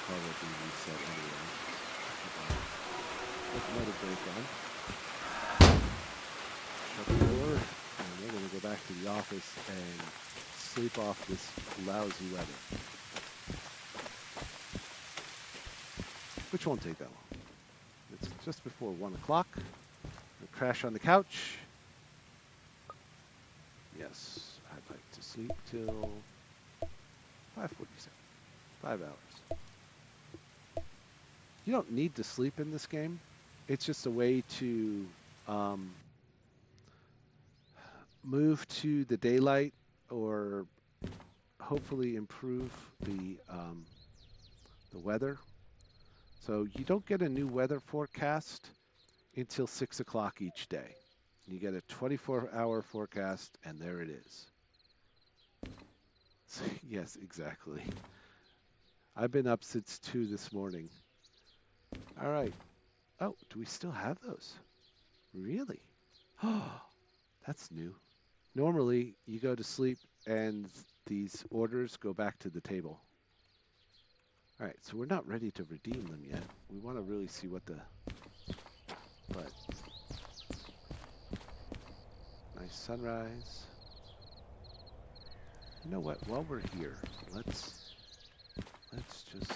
probably reset anyway. Locomotive brake on. Shut the door, and we're going to go back to the office and sleep off this lousy weather. Which won't take that long. It's just before 1 o'clock. We'll crash on the couch. Yes, I'd like to sleep till 5:47. 5 hours. You don't need to sleep in this game. It's just a way to move to the daylight or hopefully improve the weather. So you don't get a new weather forecast until 6 o'clock each day. You get a 24-hour forecast, and there it is. So, yes, exactly. I've been up since 2 this morning. All right. Oh, do we still have those? Really? Oh, that's new. Normally, you go to sleep, and these orders go back to the table. All right, so we're not ready to redeem them yet. We want to really see what the... But... Nice sunrise. You know what? While we're here, let's just...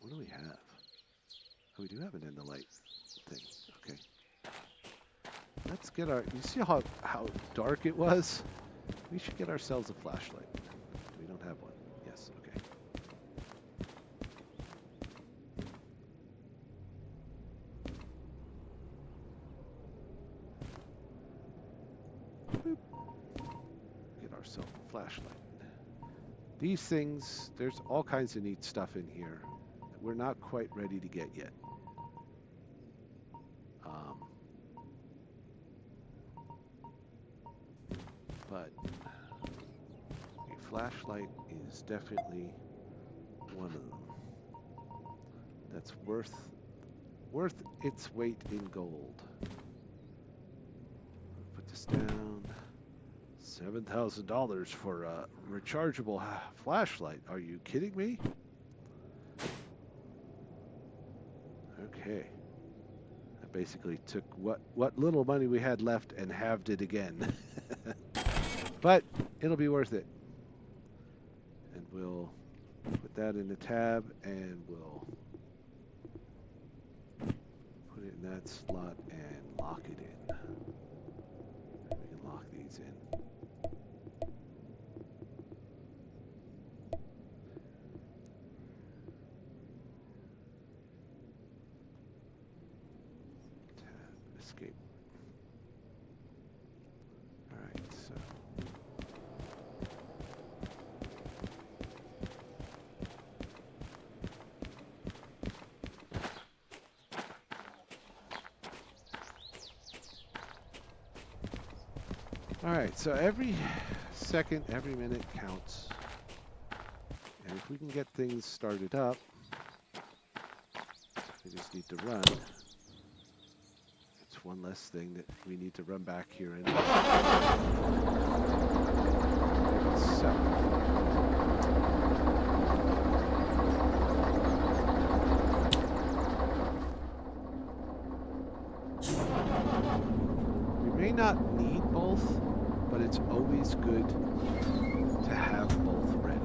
What do we have? Oh, we do have an end the light thing. Okay. Let's get our... You see how dark it was? We should get ourselves a flashlight. We don't have one. Yes, okay. Boop. Get ourselves a flashlight. These things, there's all kinds of neat stuff in here that we're not quite ready to get yet. But a flashlight is definitely one of them that's worth its weight in gold. Put this down. $7,000 for a rechargeable flashlight. Are you kidding me? Okay. I basically took what little money we had left and halved it again. But it'll be worth it. And we'll put that in the tab and we'll put it in that slot and lock it in. We can lock these in. Tab, escape. All right, so. All right, so every second, every minute counts. And if we can get things started up, we just need to run. It's one less thing that we need to run back here and so. We may not need both, but it's always good to have both ready.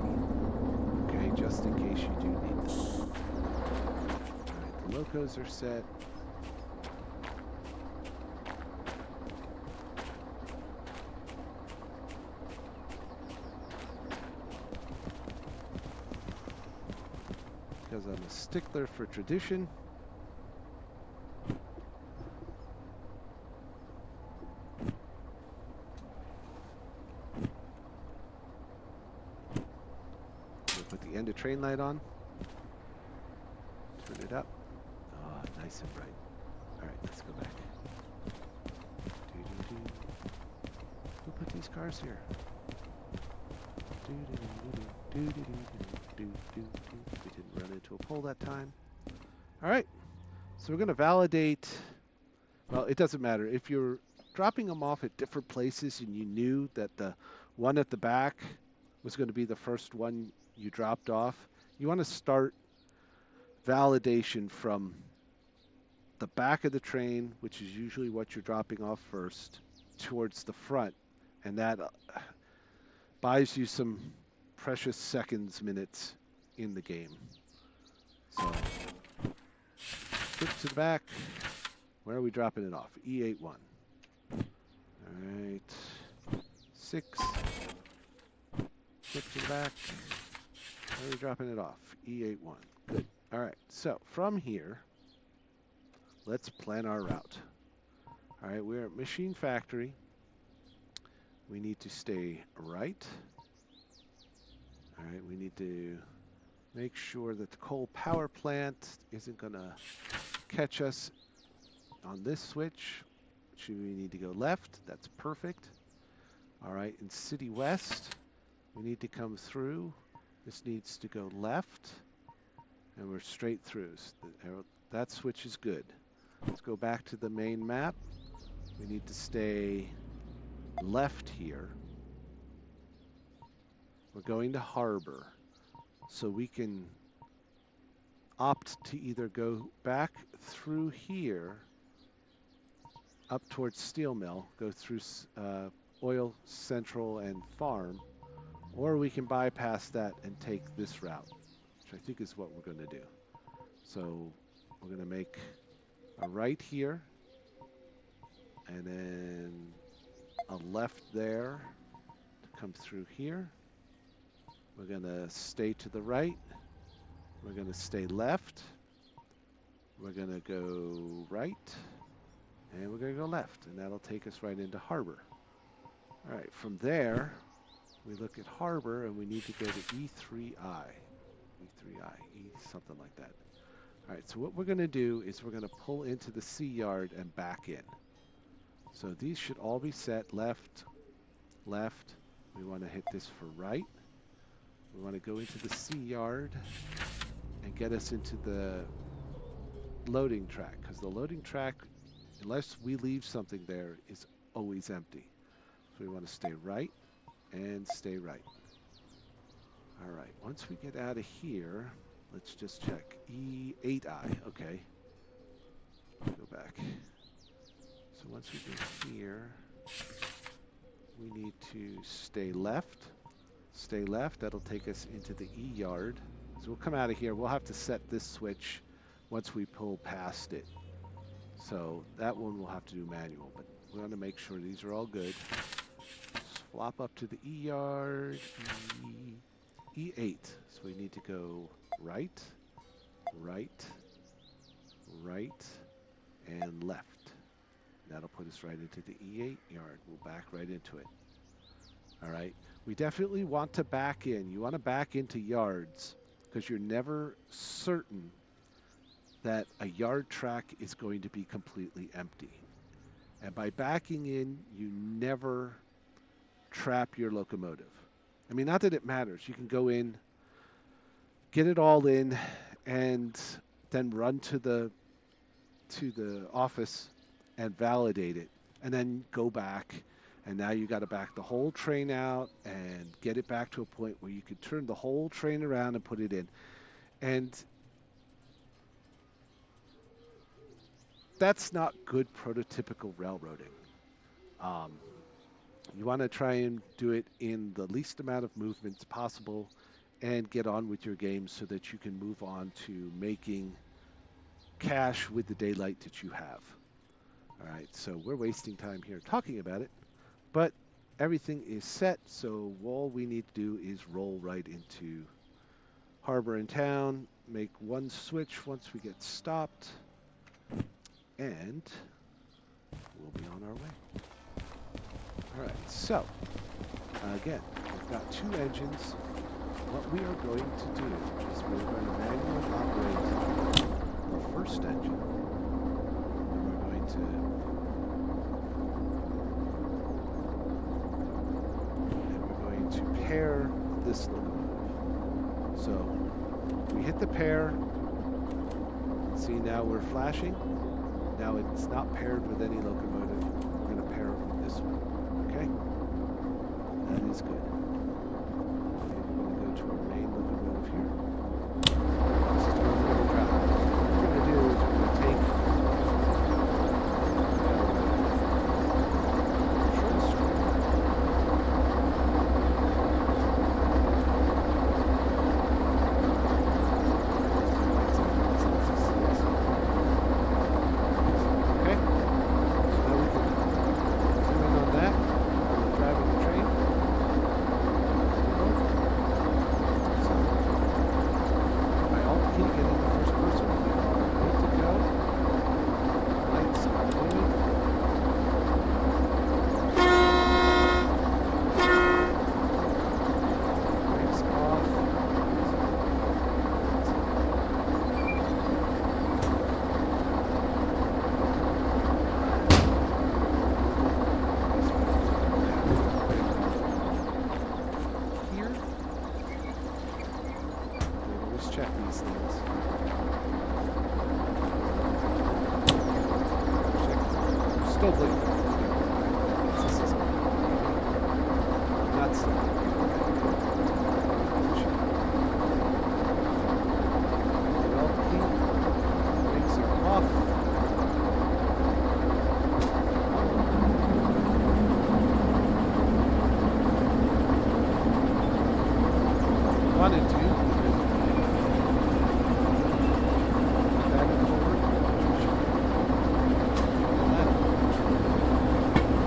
Okay, just in case you do need them. Alright, the locos are set. Because I'm a stickler for tradition. Train light on. Turn it up. Oh, nice and bright. All right, let's go back. Who put these cars here? We didn't run into a pole that time. All right, so we're going to validate. Well, it doesn't matter. If you're dropping them off at different places and you knew that the one at the back was going to be the first one you dropped off, you want to start validation from the back of the train, which is usually what you're dropping off first, towards the front, and that buys you some precious seconds, minutes in the game. So, flip to the back. Where are we dropping it off? E81. All right. 6. Flip to the back. Where are we dropping it off? E81. Good. All right. So, from here, let's plan our route. All right. We're at Machine Factory. We need to stay right. All right. We need to make sure that the coal power plant isn't going to catch us on this switch. Should we need to go left? That's perfect. All right, in City West, we need to come through. This needs to go left, and we're straight through. So that switch is good. Let's go back to the main map. We need to stay left here. We're going to Harbor, so we can opt to either go back through here up towards Steel Mill, go through Oil Central and Farm, or we can bypass that and take this route, which I think is what we're going to do. So we're going to make a right here, and then a left there to come through here. We're going to stay to the right. We're going to stay left. We're going to go right. And we're going to go left, and that'll take us right into Harbor. All right, from there, we look at Harbor, and we need to go to E3I. Something like that. All right, so what we're going to do is we're going to pull into the C yard and back in. So these should all be set left, left. We want to hit this for right. We want to go into the C yard and get us into the loading track, because the loading track, unless we leave something there, is always empty. So we want to stay right and stay right. All right, once we get out of here, let's just check. E8I, okay. Go back. So once we get here, we need to stay left. Stay left, that'll take us into the E yard. So we'll come out of here. We'll have to set this switch once we pull past it. So that one we'll have to do manual, but we want to make sure these are all good. Swap up to the E yard, E8. So we need to go right, right, right, and left. That'll put us right into the E8 yard. We'll back right into it. All right. We definitely want to back in. You want to back into yards because you're never certain that a yard track is going to be completely empty. And by backing in, you never trap your locomotive. I mean, not that it matters. You can go in, get it all in, and then run to the office and validate it, and then go back. And now you got to back the whole train out and get it back to a point where you could turn the whole train around and put it in. And that's not good prototypical railroading. You want to try and do it in the least amount of movements possible and get on with your game so that you can move on to making cash with the daylight that you have. All right, so we're wasting time here talking about it, but everything is set, so all we need to do is roll right into Harbor and Town, make one switch once we get stopped, and we'll be on our way. All right, so again, we've got two engines. What we are going to do is we're going to manually operate the first engine. And we're going to pair this locomotive. So we hit the pair. See, now we're flashing. Now it's not paired with any locomotive. We're going to pair it with this one. Okay? That is good. Okay, we're going to go to our main locomotive here. check these things. Check. Still blinking. This is nuts. Well, brakes are off. Wanted to. Back and forward.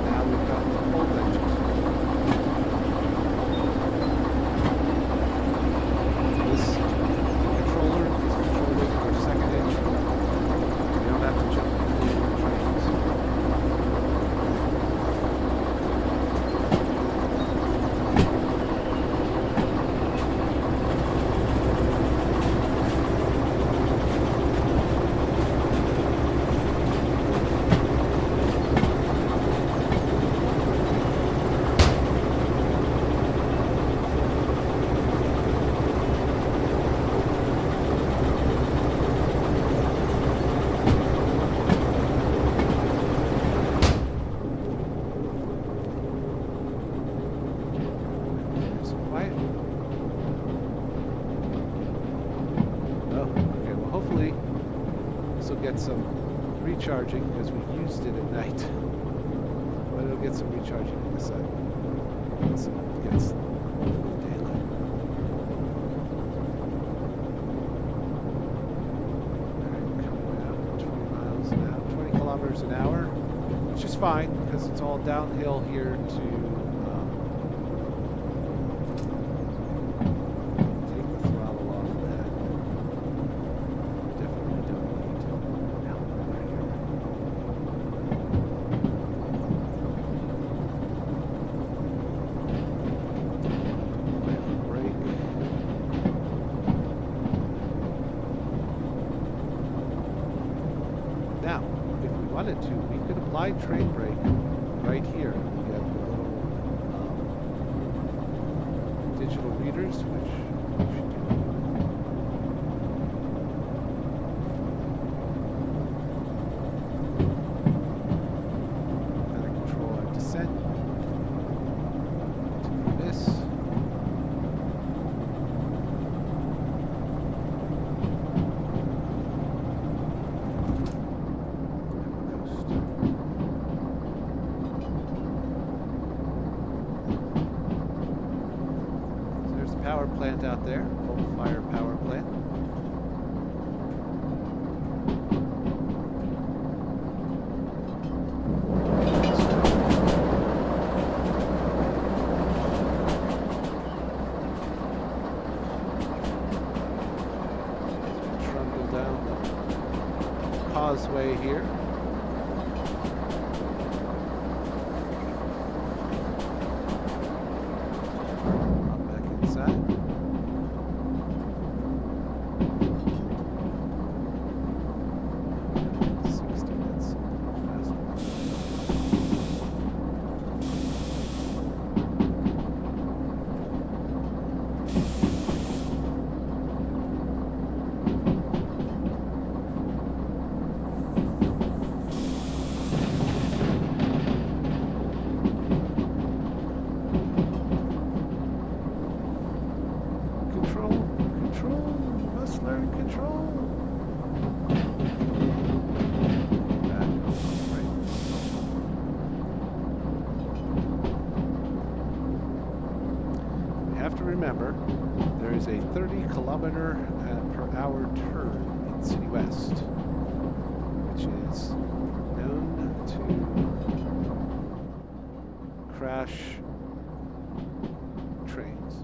Now we've got the full engine. This controller is controlling our second engine. We don't have to jump between the trains. It's quiet. Oh, okay. Well, hopefully this will get some recharging because we used it at night. But it'll get some recharging in the sun. Once it gets daylight. Alright, coming out 20 miles an hour, 20 kilometers an hour, which is fine because it's all downhill here to take the throttle off of that. Definitely don't need to help right here. Brake. Now, if we wanted to, we could apply train brake right here. We have the little digital readers, which should do. Kind of control our descent. To this. Coast. So there's a power plant out there, coal-fired power plant. Trundle down the causeway here. Hop back inside. 60 minutes. Fast one. Control, control, you must learn control. Back, right. We have to remember there is a 30-kilometer-per-hour turn in City West, which is known to crash trains.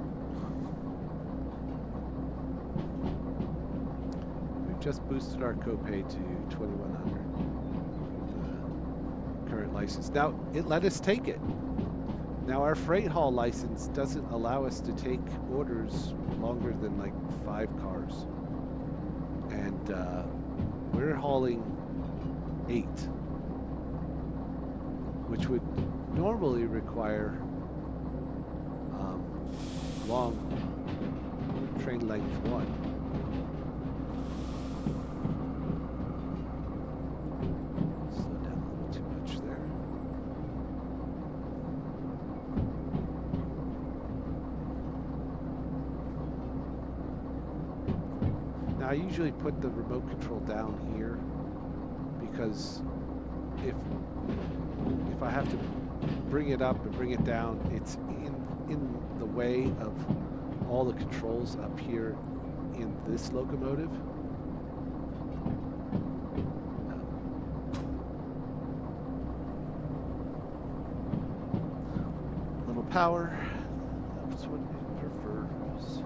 We've just boosted our copay to 2100 with the current license. Now, it let us take it. Now, our freight haul license doesn't allow us to take orders longer than like 5 cars. And we're hauling 8, which would normally require long train length 1. I usually put the remote control down here because if I have to bring it up and bring it down, it's in the way of all the controls up here in this locomotive. Little power, that's what it prefers.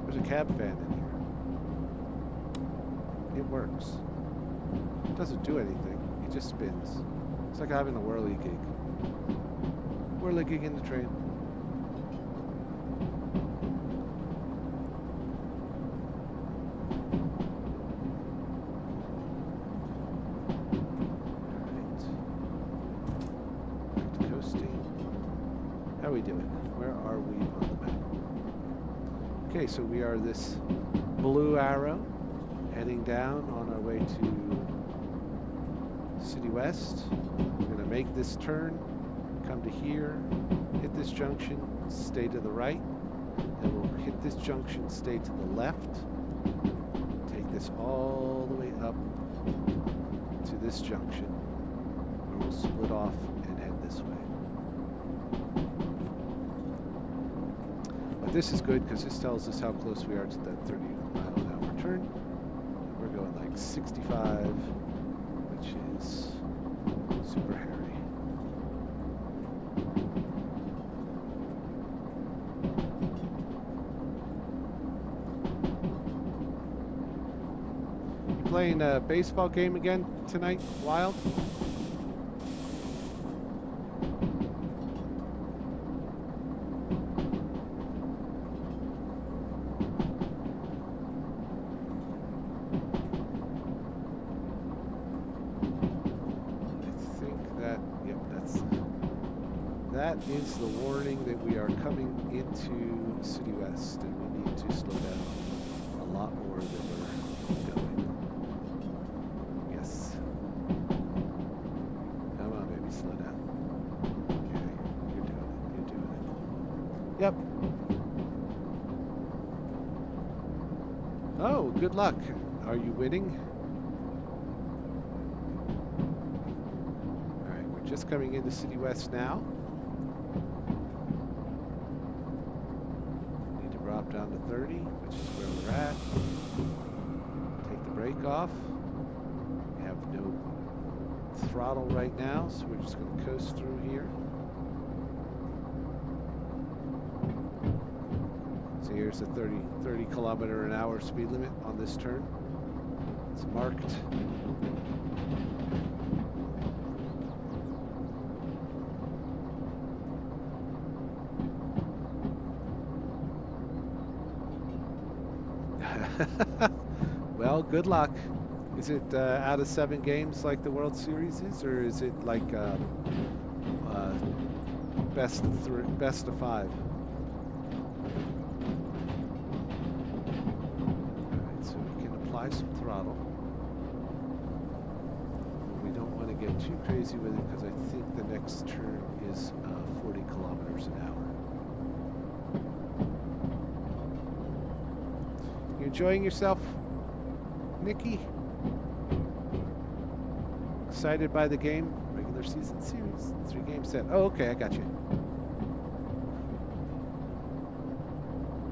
There's a cab fan in here. It works. It doesn't do anything, it just spins. It's like having a whirly gig. Whirly gig in the train. How are we doing? Where are we on the map? Okay, so we are this blue arrow heading down on our way to City West. We're going to make this turn, come to here, hit this junction, stay to the right. Then we'll hit this junction, stay to the left. Take this all the way up to this junction, where we'll split off and head this way. This is good because this tells us how close we are to that 30-mile-an-hour turn. We're going like 65, which is super hairy. You playing a baseball game again tonight, Wild? That is the warning that we are coming into City West and we need to slow down a lot more than we're going. Yes. Come on, baby, slow down. Okay, you're doing it. Yep. Oh, good luck. Are you winning? All right, we're just coming into City West now. Drop down to 30, which is where we're at. Take the brake off. We have no throttle right now, so we're just going to coast through here. So here's the 30 kilometer an hour speed limit on this turn. It's marked. Well, good luck. Is it out of 7 games like the World Series is, or is it like best of 5? Alright, so we can apply some throttle. We don't want to get too crazy with it because I think the next turn is 40 kilometers an hour. You enjoying yourself, Nikki? Excited by the game? Regular season series, 3-game set. Oh, okay, I got you.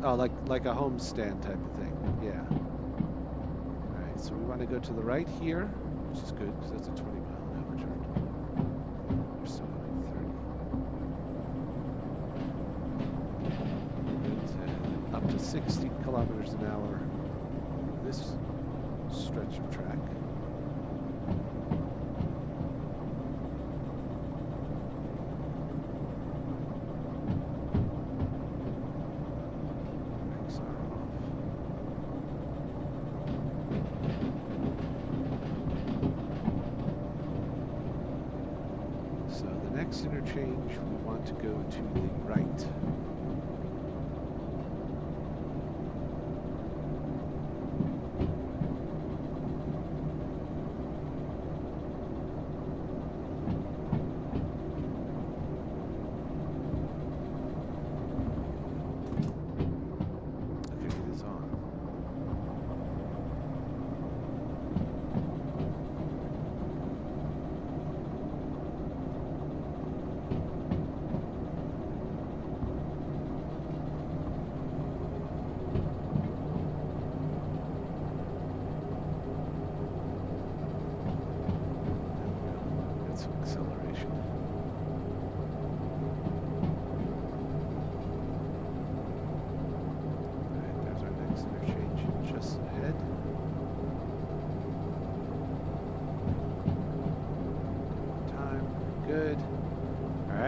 Oh, like a homestand type of thing. Yeah. All right, so we want to go to the right here, which is good because that's a 20-mile-an-hour turn. We're still going 30. Up to 60 kilometers an hour. This stretch of track. Brakes are off. So the next interchange, we want to go to the right.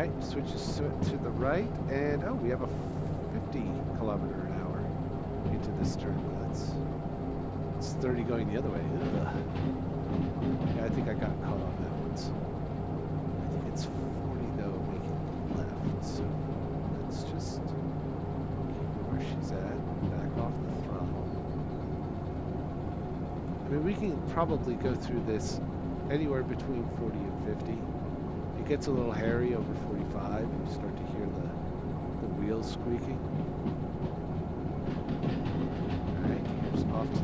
right, switches to the right, and oh, we have a 50 km/h into this turn. It's 30 going the other way. Ugh. Yeah, I think I got caught on that once. I think it's 40 though, making left. So let's just keep her where she's at. Back off the throttle. I mean, we can probably go through this anywhere between 40 and 50. It gets a little hairy over 45. You start to hear the wheels squeaking. All right, here's off to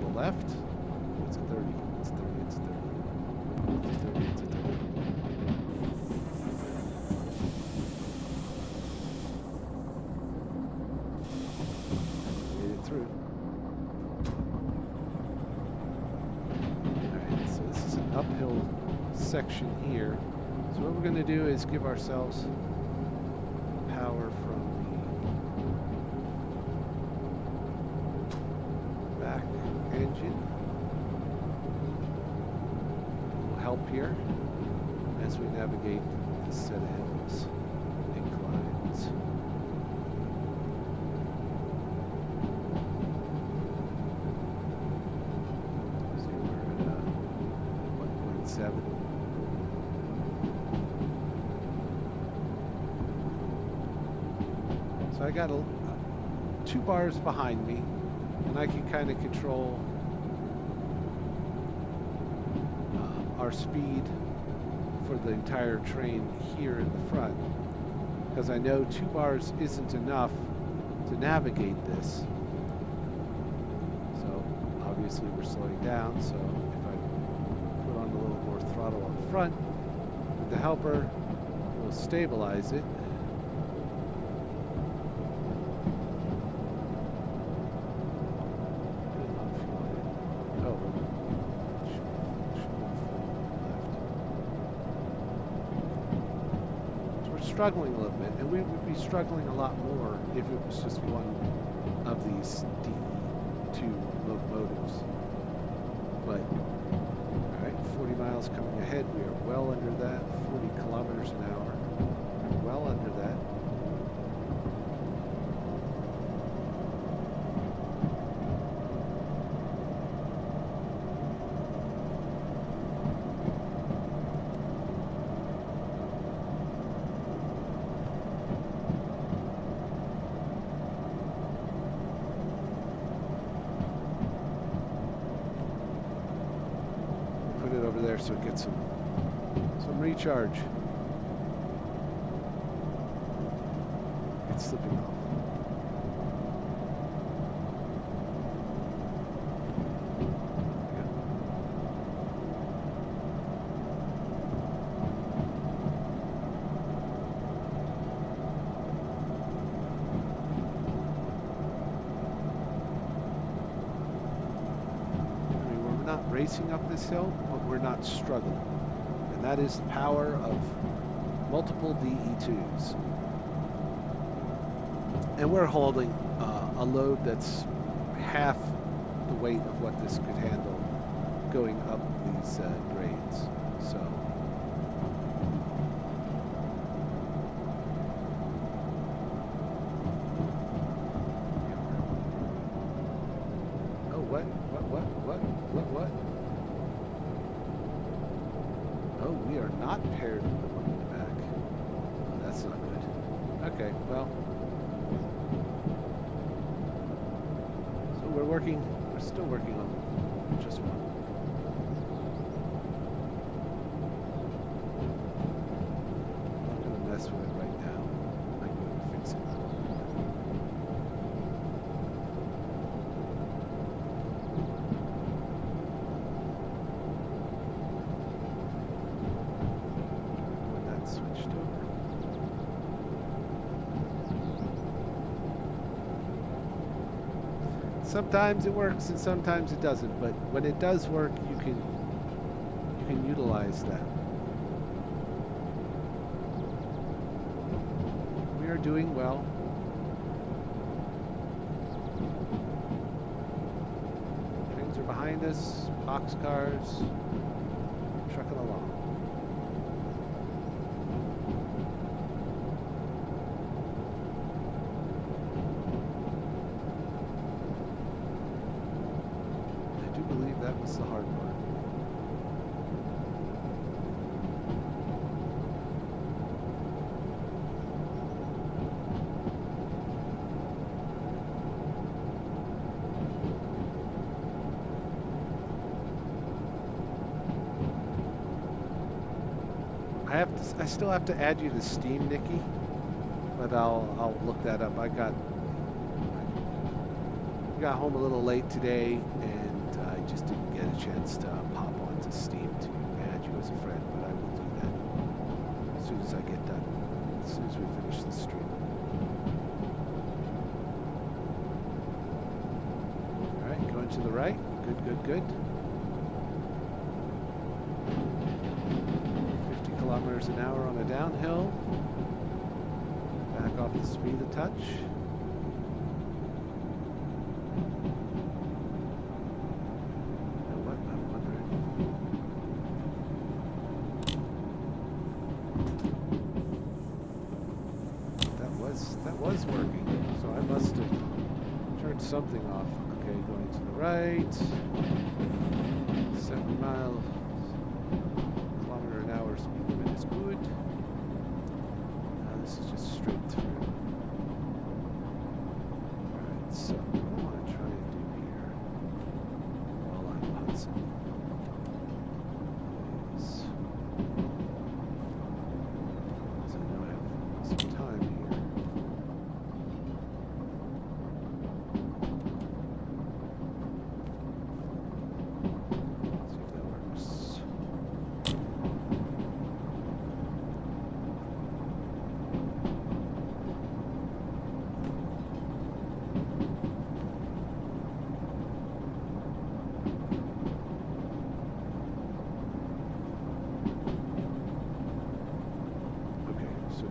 the left. It's a 30. It's 30. It's 30. It's 30. It's a 30. Made it through. All right, so this is an uphill section here. So what we're going to do is give ourselves power from the back engine. Will help here as we navigate this set of hills, inclines. So we're at 1.7. So I got 2 bars behind me, and I can kind of control our speed for the entire train here in the front, because I know 2 bars isn't enough to navigate this. So obviously we're slowing down, so if I put on a little more throttle up front, the helper will stabilize it. Struggling a little bit, and we would be struggling a lot more if it was just one of these D2 locomotives. But, all right, 40 miles coming ahead. We are well under that. 40 kilometers an hour. We're well under that. There so it gets some recharge. It's slipping off. I mean, we're not racing up this hill, we're not struggling, and that is the power of multiple DE2s. And we're holding a load that's half the weight of what this could handle going up these grades. So oh, what? Oh, we are not paired with the one in the back. Oh, that's not good. Okay, well. So we're still working on just one. I'm not going to mess with it right now. I'm going to fix it. Sometimes it works and sometimes it doesn't, but when it does work, you can utilize that. We are doing well. Trains are behind us, boxcars, trucking along. That's the hard part. I still have to add you to Steam, Nikki, but I'll look that up. I got home a little late today, and I just didn't get a chance to pop onto Steam to add you as a friend, but I will do that as soon as I get done, as soon as we finish the stream. All right, going to the right. Good, good, good. 50 kilometers an hour on a downhill. Back off the speed a touch. That was working, so I must have turned something off. Okay, going to the right. 7 miles kilometer an hour speed limit is good. Now this is just straight through. Alright, so what I want to try and do here while I'm Hudson is, so I know I have some time here.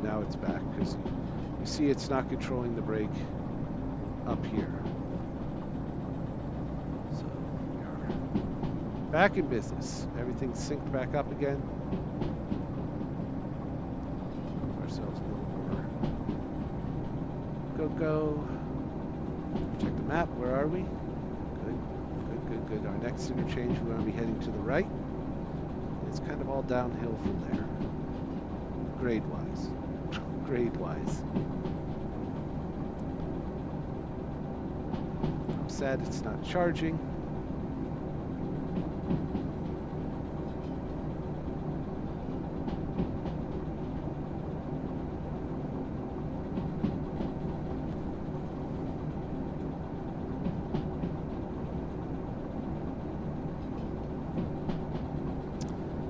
Now it's back because you see it's not controlling the brake up here. So we are back in business. Everything's synced back up again. Give ourselves a little more go. Check the map. Where are we? Good. Our next interchange, we're going to be heading to the right. It's kind of all downhill from there, grade-wise. I'm sad it's not charging.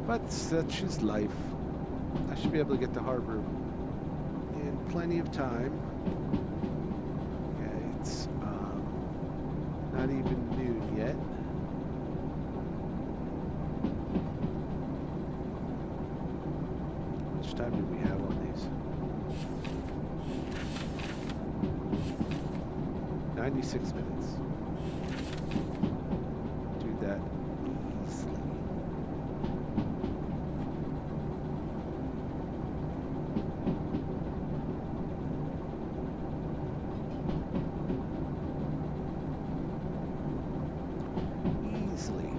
But such is life. I should be able to get to harbor in plenty of time. Okay, it's not even noon yet. How much time do we have on these? 96 minutes. Do that easily.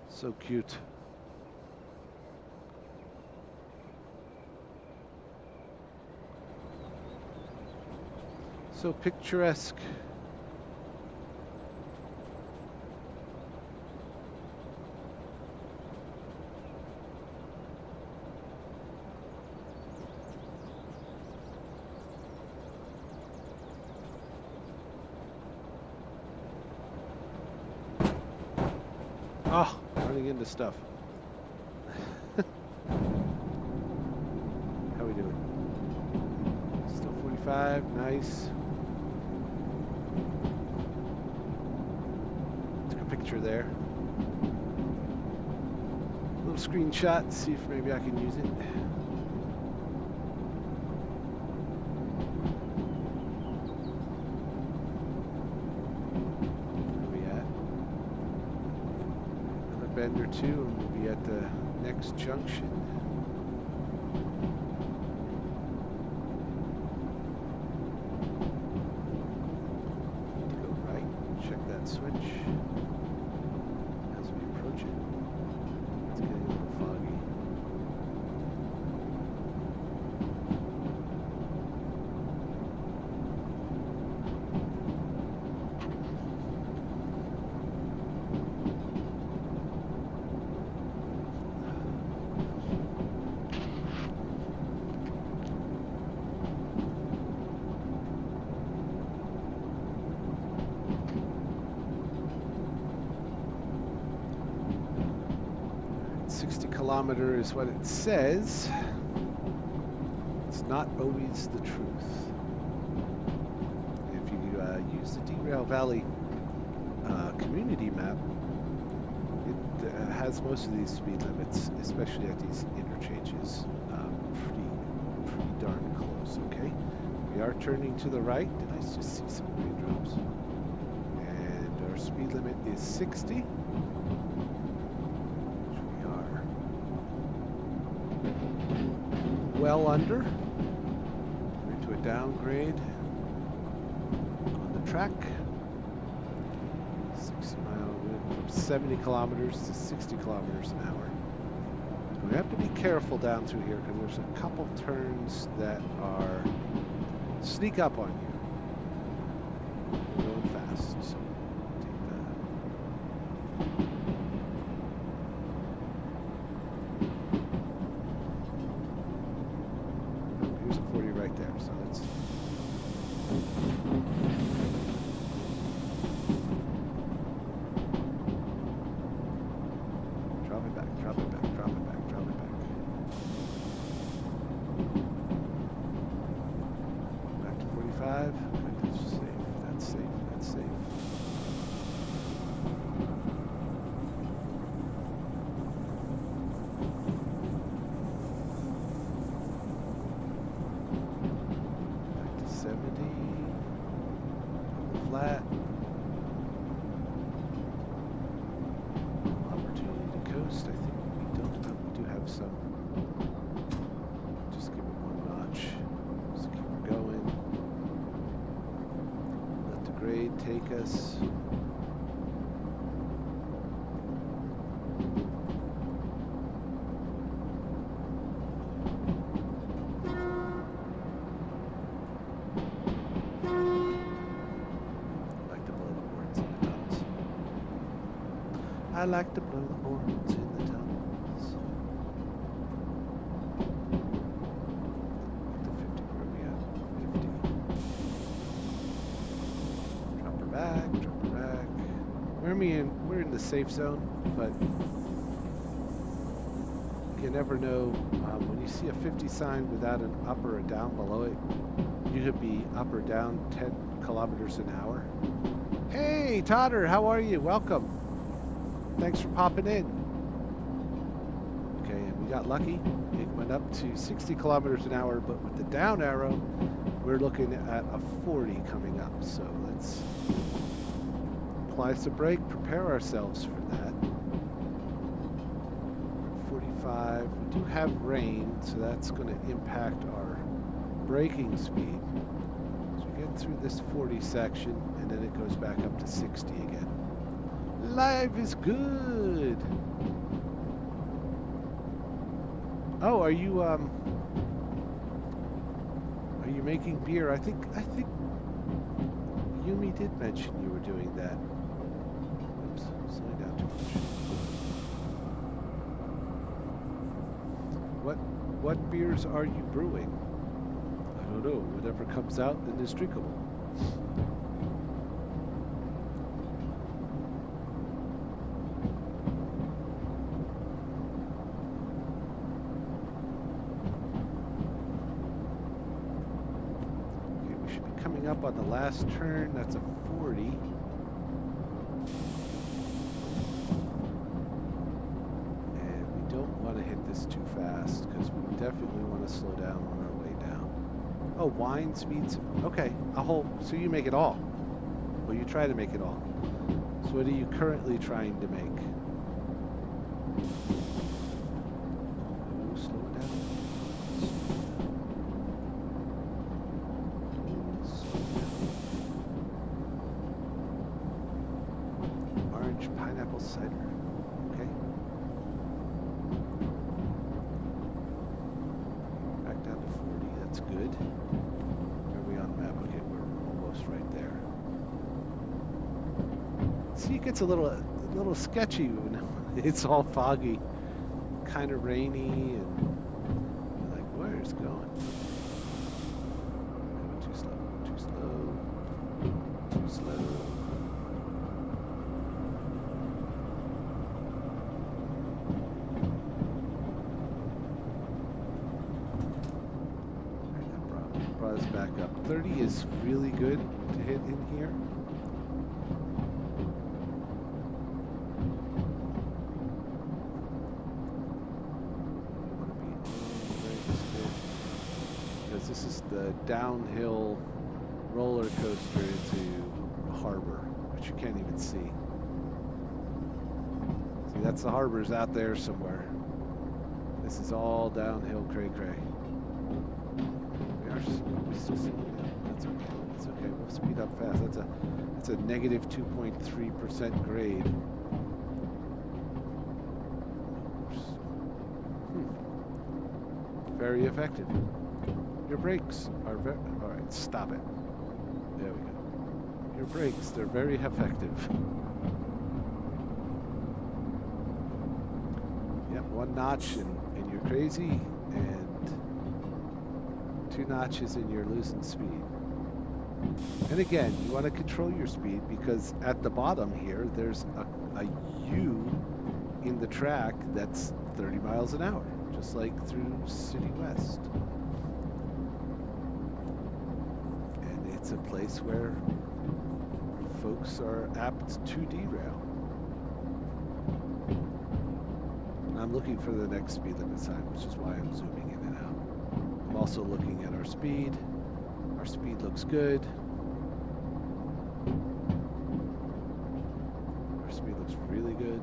So cute. So picturesque. Oh, running into stuff. How we doing? 45, nice. Took a picture there. Little screenshot, see if maybe I can use it. Where are we at? Another bend or two and we'll be at the next junction. Switch as we approach it. It's getting a little foggy. Kilometer is what it says. It's not always the truth. If you use the Derail Valley community map, it has most of these speed limits, especially at these interchanges, pretty darn close. Okay, we are turning to the right. Did I just see some raindrops? And our speed limit is 60. Well under. We're into a downgrade on the track. 60 mile wind from 70 kilometers to 60 kilometers an hour. We have to be careful down through here because there's a couple turns that are sneak up on you. We're going fast, so take that. So let's drop it back, drop it back, drop it back, drop it back. Back to 45. That's safe, that's safe, that's safe. Flat. Opportunity to coast. I think we don't have, we do have some. Just give it one notch. Just keep her going. Let the grade take us. I like to blow the horns in the tunnels. The 50, where are we at? 50. Drop her back, drop her back. We're in the safe zone, but you never know. When you see a 50 sign without an up or a down below it, you could be up or down 10 kilometers an hour. Hey, Totter, how are you? Welcome. Thanks for popping in. Okay, and we got lucky. It went up to 60 kilometers an hour, but with the down arrow, we're looking at a 40 coming up. So let's apply some brake, prepare ourselves for that. 45. We do have rain, so that's going to impact our braking speed. So we get through this 40 section, and then it goes back up to 60 again. Life is good. Oh, are you making beer? I think Yumi did mention you were doing that. Oops, slowing down too much. What beers are you brewing? I don't know. Whatever comes out and is drinkable. Coming up on the last turn, that's a 40. And we don't want to hit this too fast because we definitely want to slow down on our way down. Oh, wind speeds. Okay, I'll hold. So you make it all. Well, you try to make it all. So what are you currently trying to make? Slow it down. Orange pineapple cider. Okay. Back down to 40. That's good. Where are we on the map? Okay, we're almost right there. See, it gets a little sketchy when it's all foggy, kind of rainy, and you're like, where's it going? Too slow, too slow, too slow. Alright, that brought us back up. 30 is really good to hit in here. This is the downhill roller coaster into a harbor, which you can't even see. See, that's the harbor's out there somewhere. This is all downhill cray-cray. We still slowing down. That's okay. That's okay. We'll speed up fast. That's a negative 2.3% grade. Very effective. Your brakes are very... All right, stop it. There we go. Your brakes, they're very effective. Yep, 1 notch and you're crazy, and 2 notches and you're losing speed. And again, you want to control your speed because at the bottom here, there's a U in the track that's 30 miles an hour, just like through City West. It's a place where folks are apt to derail. And I'm looking for the next speed limit sign, which is why I'm zooming in and out. I'm also looking at our speed. Our speed looks good. Our speed looks really good.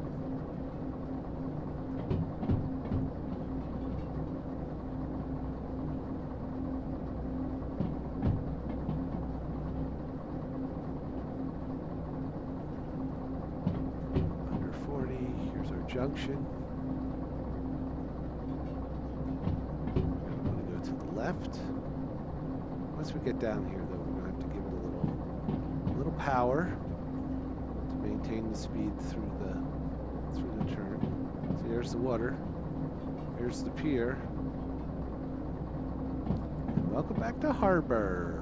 Junction. We're going to go to the left. Once we get down here, though, we're going to have to give it a little power to maintain the speed through the turn. So here's the water. Here's the pier. And welcome back to Harbor.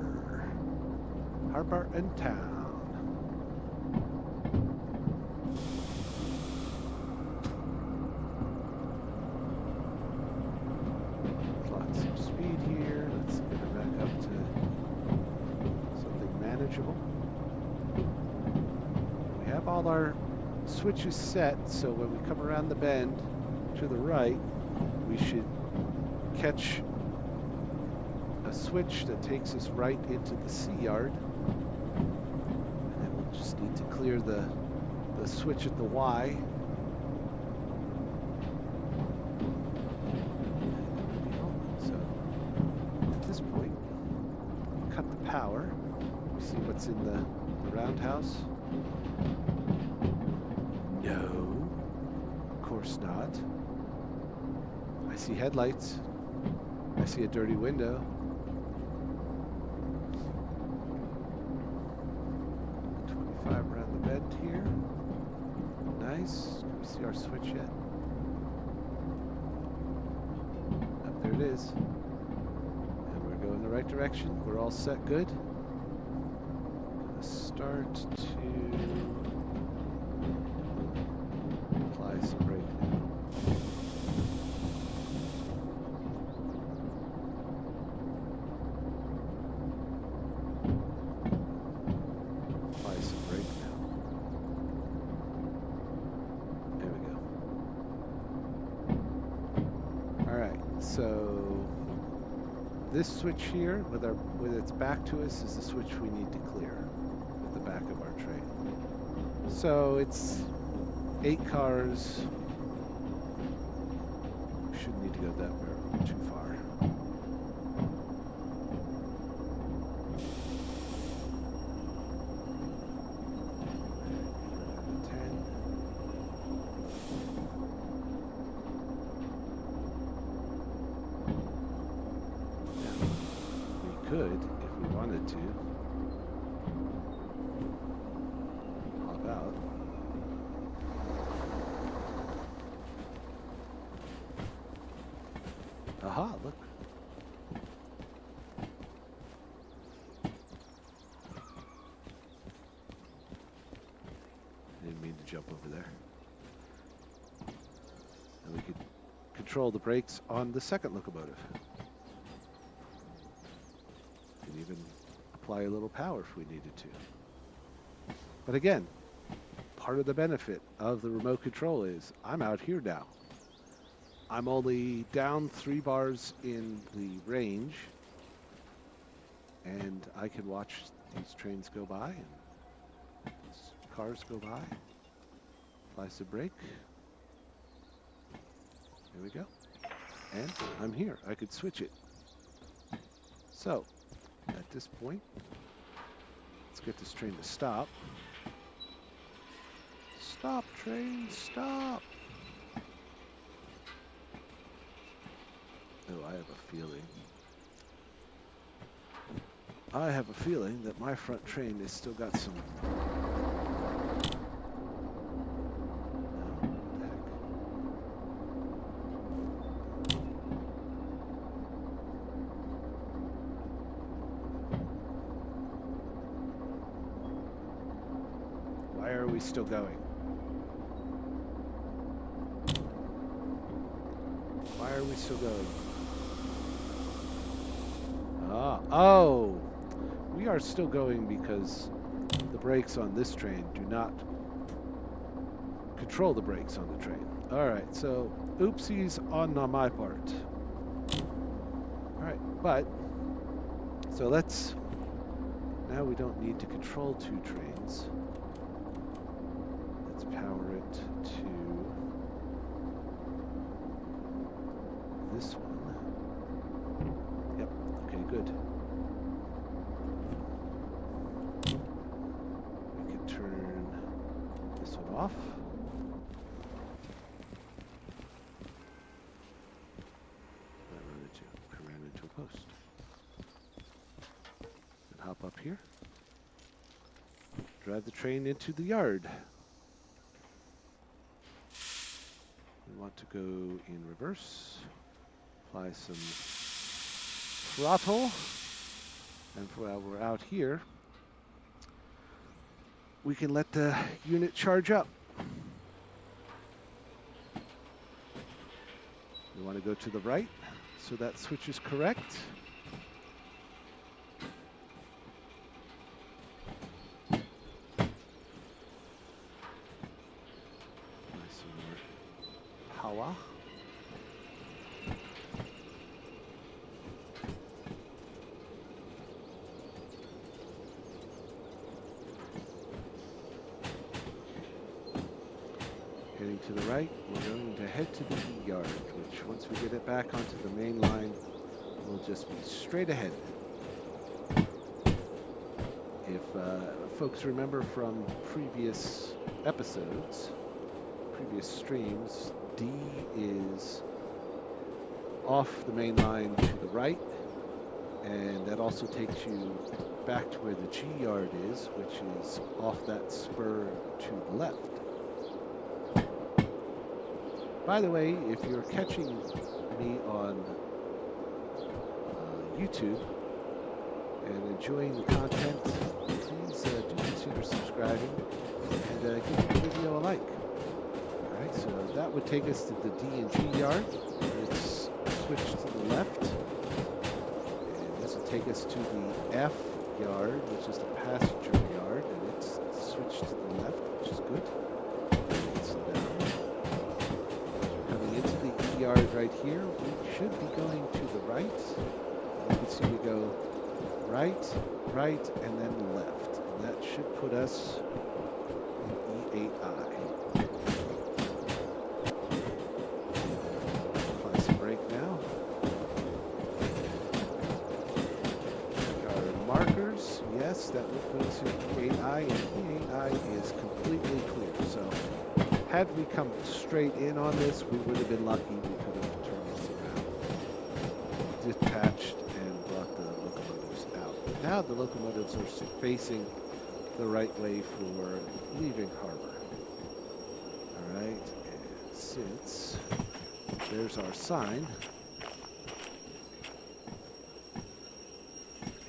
Harbor and Town. We have all our switches set, so when we come around the bend to the right, we should catch a switch that takes us right into the sea yard. And then we'll just need to clear the switch at the Y. So at this point, cut the power. See what's in the roundhouse? No, of course not. I see headlights. I see a dirty window. 25 around the bend here. Nice. Can we see our switch yet? Oh, there it is. And we're going the right direction. We're all set good. Start to apply some brake now. So this switch here, with its back to us, is the switch we need to clear with the back of our train. So it's 8 cars. We shouldn't need to go that very too far. Could, if we wanted to, hop out. Aha, look. I didn't mean to jump over there. And we could control the brakes on the second locomotive. Even apply a little power if we needed to. But again, part of the benefit of the remote control is I'm out here now. I'm only down 3 bars in the range, and I can watch these trains go by and these cars go by. Apply some brake. There we go. And I'm here. I could switch it. So at this point, let's get this train to stop. Stop, train, stop! Oh, I have a feeling that my front train has still got some... Why are we still going? Why are we still going? Oh! We are still going because the brakes on this train do not control the brakes on the train. Alright, so oopsies on my part. Alright, but so let's... Now we don't need to control 2 trains. Let's power it to this one. Yep, okay, good. We can turn this one off. I ran into a post. And hop up here. Drive the train into the yard. We want to go in reverse. Apply some throttle. And while we're out here, we can let the unit charge up. We want to go to the right, so that switch is correct. Power. Heading to the right, we're going to head to the yard, which once we get it back onto the main line, will just be straight ahead. If folks remember from previous episodes, previous streams, D is off the main line to the right, and that also takes you back to where the G yard is, which is off that spur to the left. By the way, if you're catching me on YouTube and enjoying the content, please do consider subscribing and give the video a like. Alright, so that would take us to the D and G yard. It's switched to the left. And this will take us to the F yard, which is the passenger yard, and it's switched to the left, which is good. Slow down. Coming into the E yard. yard right here. We should be going to the right. You can see we go right, right, and then left. And that should put us in E8I. Apply some brake now. Our markers, yes, that will put us in E8I, and E8I is completely clear. So had we come straight in on this, we would have been lucky. We could have turned this around, detached, and brought the locomotives out. But now the locomotives are facing the right way for leaving harbor. All right, and since there's our sign,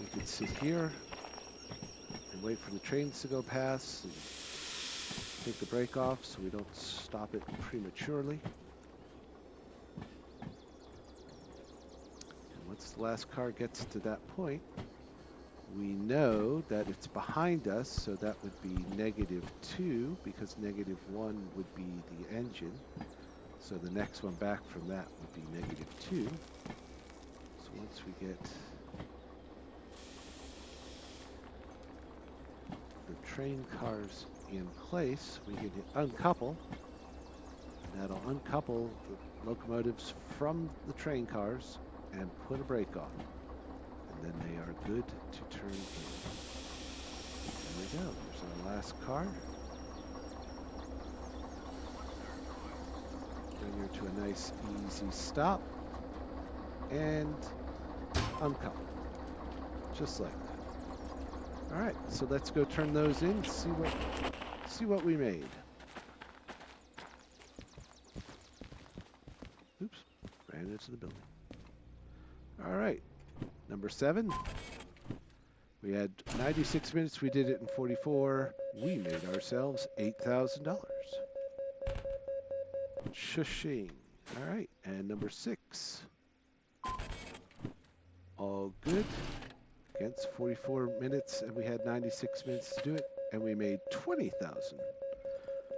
we can sit here and wait for the trains to go past and take the brake off so we don't stop it prematurely. And once the last car gets to that point, we know that it's behind us, so that would be -2, because -1 would be the engine. So the next one back from that would be -2. So once we get the train cars in place, we can hit uncouple. That'll uncouple the locomotives from the train cars and put a brake on. And then they are good to turn in. There we go. There's our last car. Bring her to a nice, easy stop. And uncouple. Just like that. All right, so let's go turn those in, see what we made. Oops, ran into the building. All right, number 7. We had 96 minutes, we did it in 44. We made ourselves $8,000. Cha-ching. All right, and number 6. All good. Against 44 minutes, and we had 96 minutes to do it, and we made 20,000.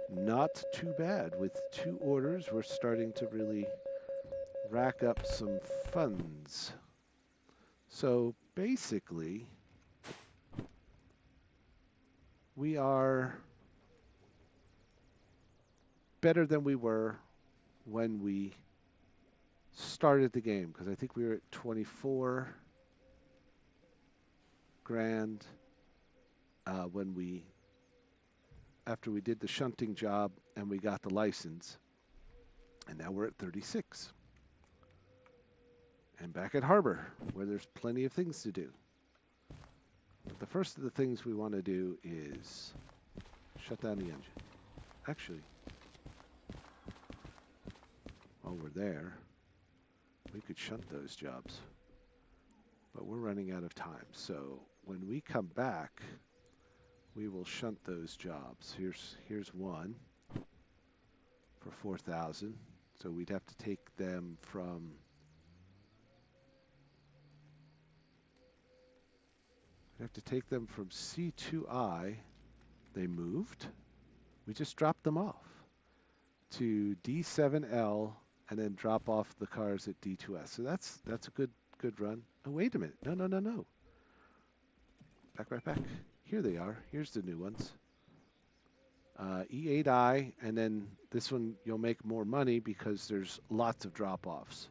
Not too bad. With 2 orders, we're starting to really rack up some funds. So basically, we are better than we were when we started the game, because I think we were at 24 grand after we did the shunting job and we got the license, and now we're at 36 and back at harbor where there's plenty of things to do. But the first of the things we want to do is shut down the engine. Actually, while we're there, we could shunt those jobs, but we're running out of time. So when we come back, we will shunt those jobs. Here's one for 4,000. So we'd have to take them from C2I. They moved. We just dropped them off to D7L and then drop off the cars at D2S. So that's a good run. Oh, wait a minute. No. Right back. Here they are. Here's the new ones. E8I, and then this one you'll make more money because there's lots of drop-offs.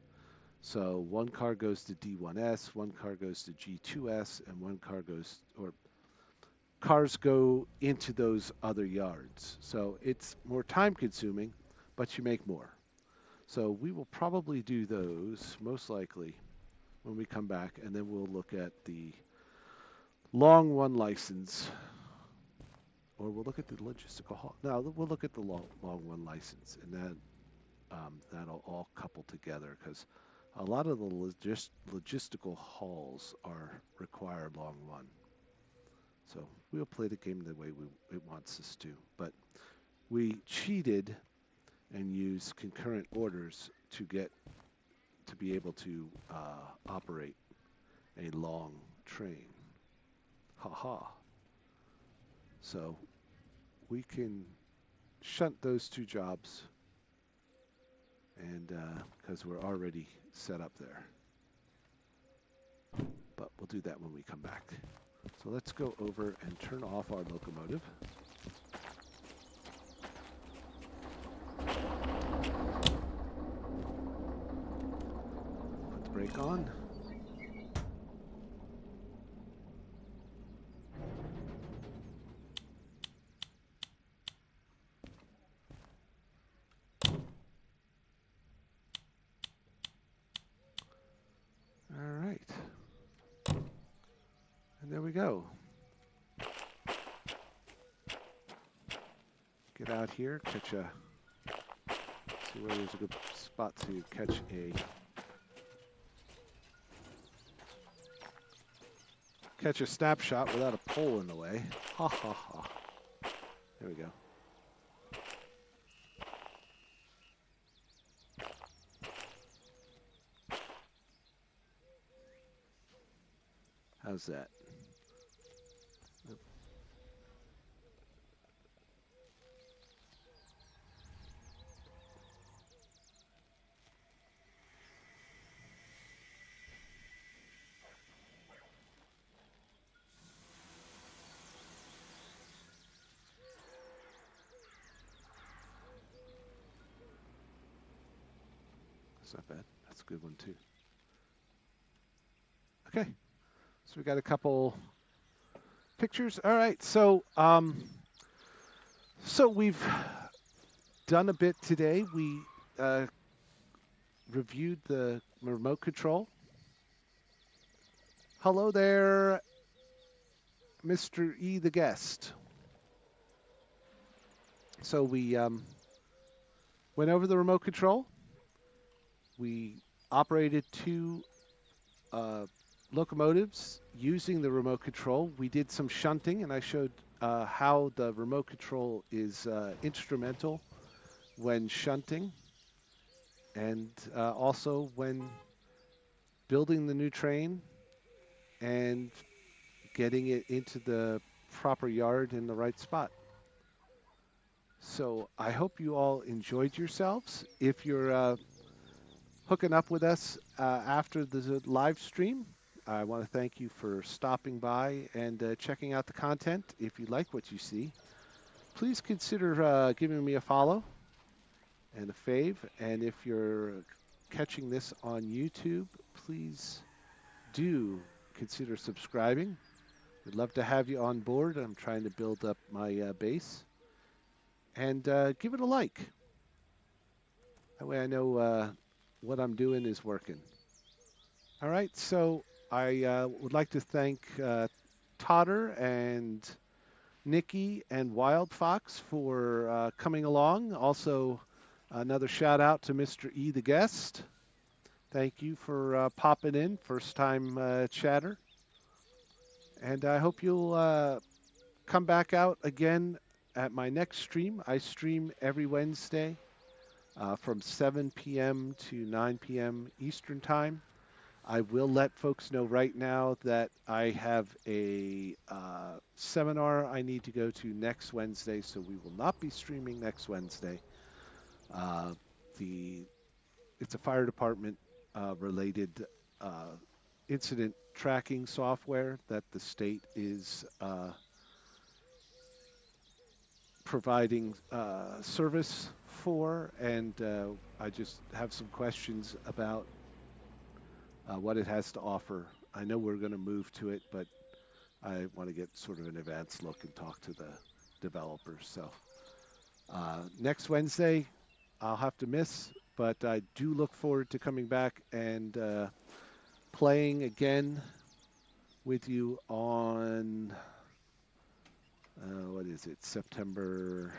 So one car goes to D1S, one car goes to G2S, and cars go into those other yards. So it's more time-consuming, but you make more. So we will probably do those, most likely, when we come back, and then we'll look at the long one license, or we'll look at the logistical haul. No, we'll look at the long one license, and then that'll all couple together, because a lot of the logistical hauls require long one. So we'll play the game the way it wants us to. But we cheated and used concurrent orders to be able to operate a long train. Ha. So we can shunt those 2 jobs and because we're already set up there. But we'll do that when we come back. So let's go over and turn off our locomotive. Put the brake on. All right. And there we go. Get out here, catch a, see where there's a good spot to catch a snapshot without a pole in the way. Ha ha ha. There we go. How's that? That's not bad. That's a good one too. Okay. So we got a couple pictures. All right. So we've done a bit today. We reviewed the remote control. Hello there, Mr. E the guest. So we went over the remote control. We operated 2 locomotives using the remote control. We did some shunting, and I showed how the remote control is instrumental when shunting, and also when building the new train and getting it into the proper yard in the right spot. So I hope you all enjoyed yourselves. If you're hooking up with us after the live stream, I want to thank you for stopping by and checking out the content. If you like what you see, please consider giving me a follow and a fave. And if you're catching this on YouTube, please do consider subscribing. We'd love to have you on board. I'm trying to build up my base. And give it a like. That way I know what I'm doing is working. All right, so I would like to thank Totter and Nikki and Wild Fox for coming along. Also, another shout out to Mr. E the guest. Thank you for popping in, first time chatter. And I hope you'll come back out again at my next stream. I stream every Wednesday from 7 p.m. to 9 p.m. Eastern Time. I will let folks know right now that I have a seminar I need to go to next Wednesday, so we will not be streaming next Wednesday. It's a fire department related incident tracking software that the state is providing service for, and I just have some questions about what it has to offer. I know we're going to move to it, but I want to get sort of an advanced look and talk to the developers. So next Wednesday, I'll have to miss, but I do look forward to coming back and playing again with you on, what is it, September,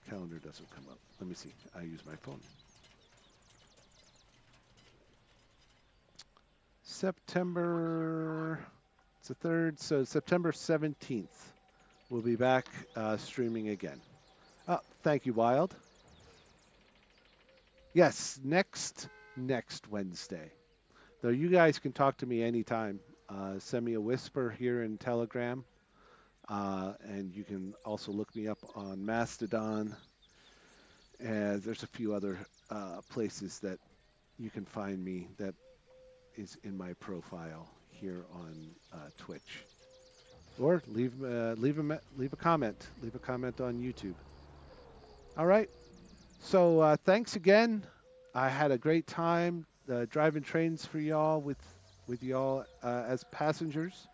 calendar doesn't come up. Let me see, I use my phone. September, it's the 3rd, so September 17th, we'll be back streaming again. Thank you, Wild. Yes, next Wednesday. Though you guys can talk to me anytime. Send me a whisper here in Telegram. And you can also look me up on Mastodon. And there's a few other places that you can find me that is in my profile here on Twitch. Or leave a comment. Leave a comment on YouTube. All right. So thanks again. I had a great time driving trains for y'all with y'all as passengers,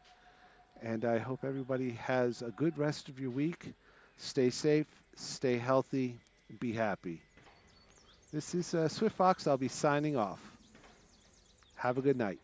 and I hope everybody has a good rest of your week. Stay safe, stay healthy, and be happy. This is Swift Fox. I'll be signing off. Have a good night.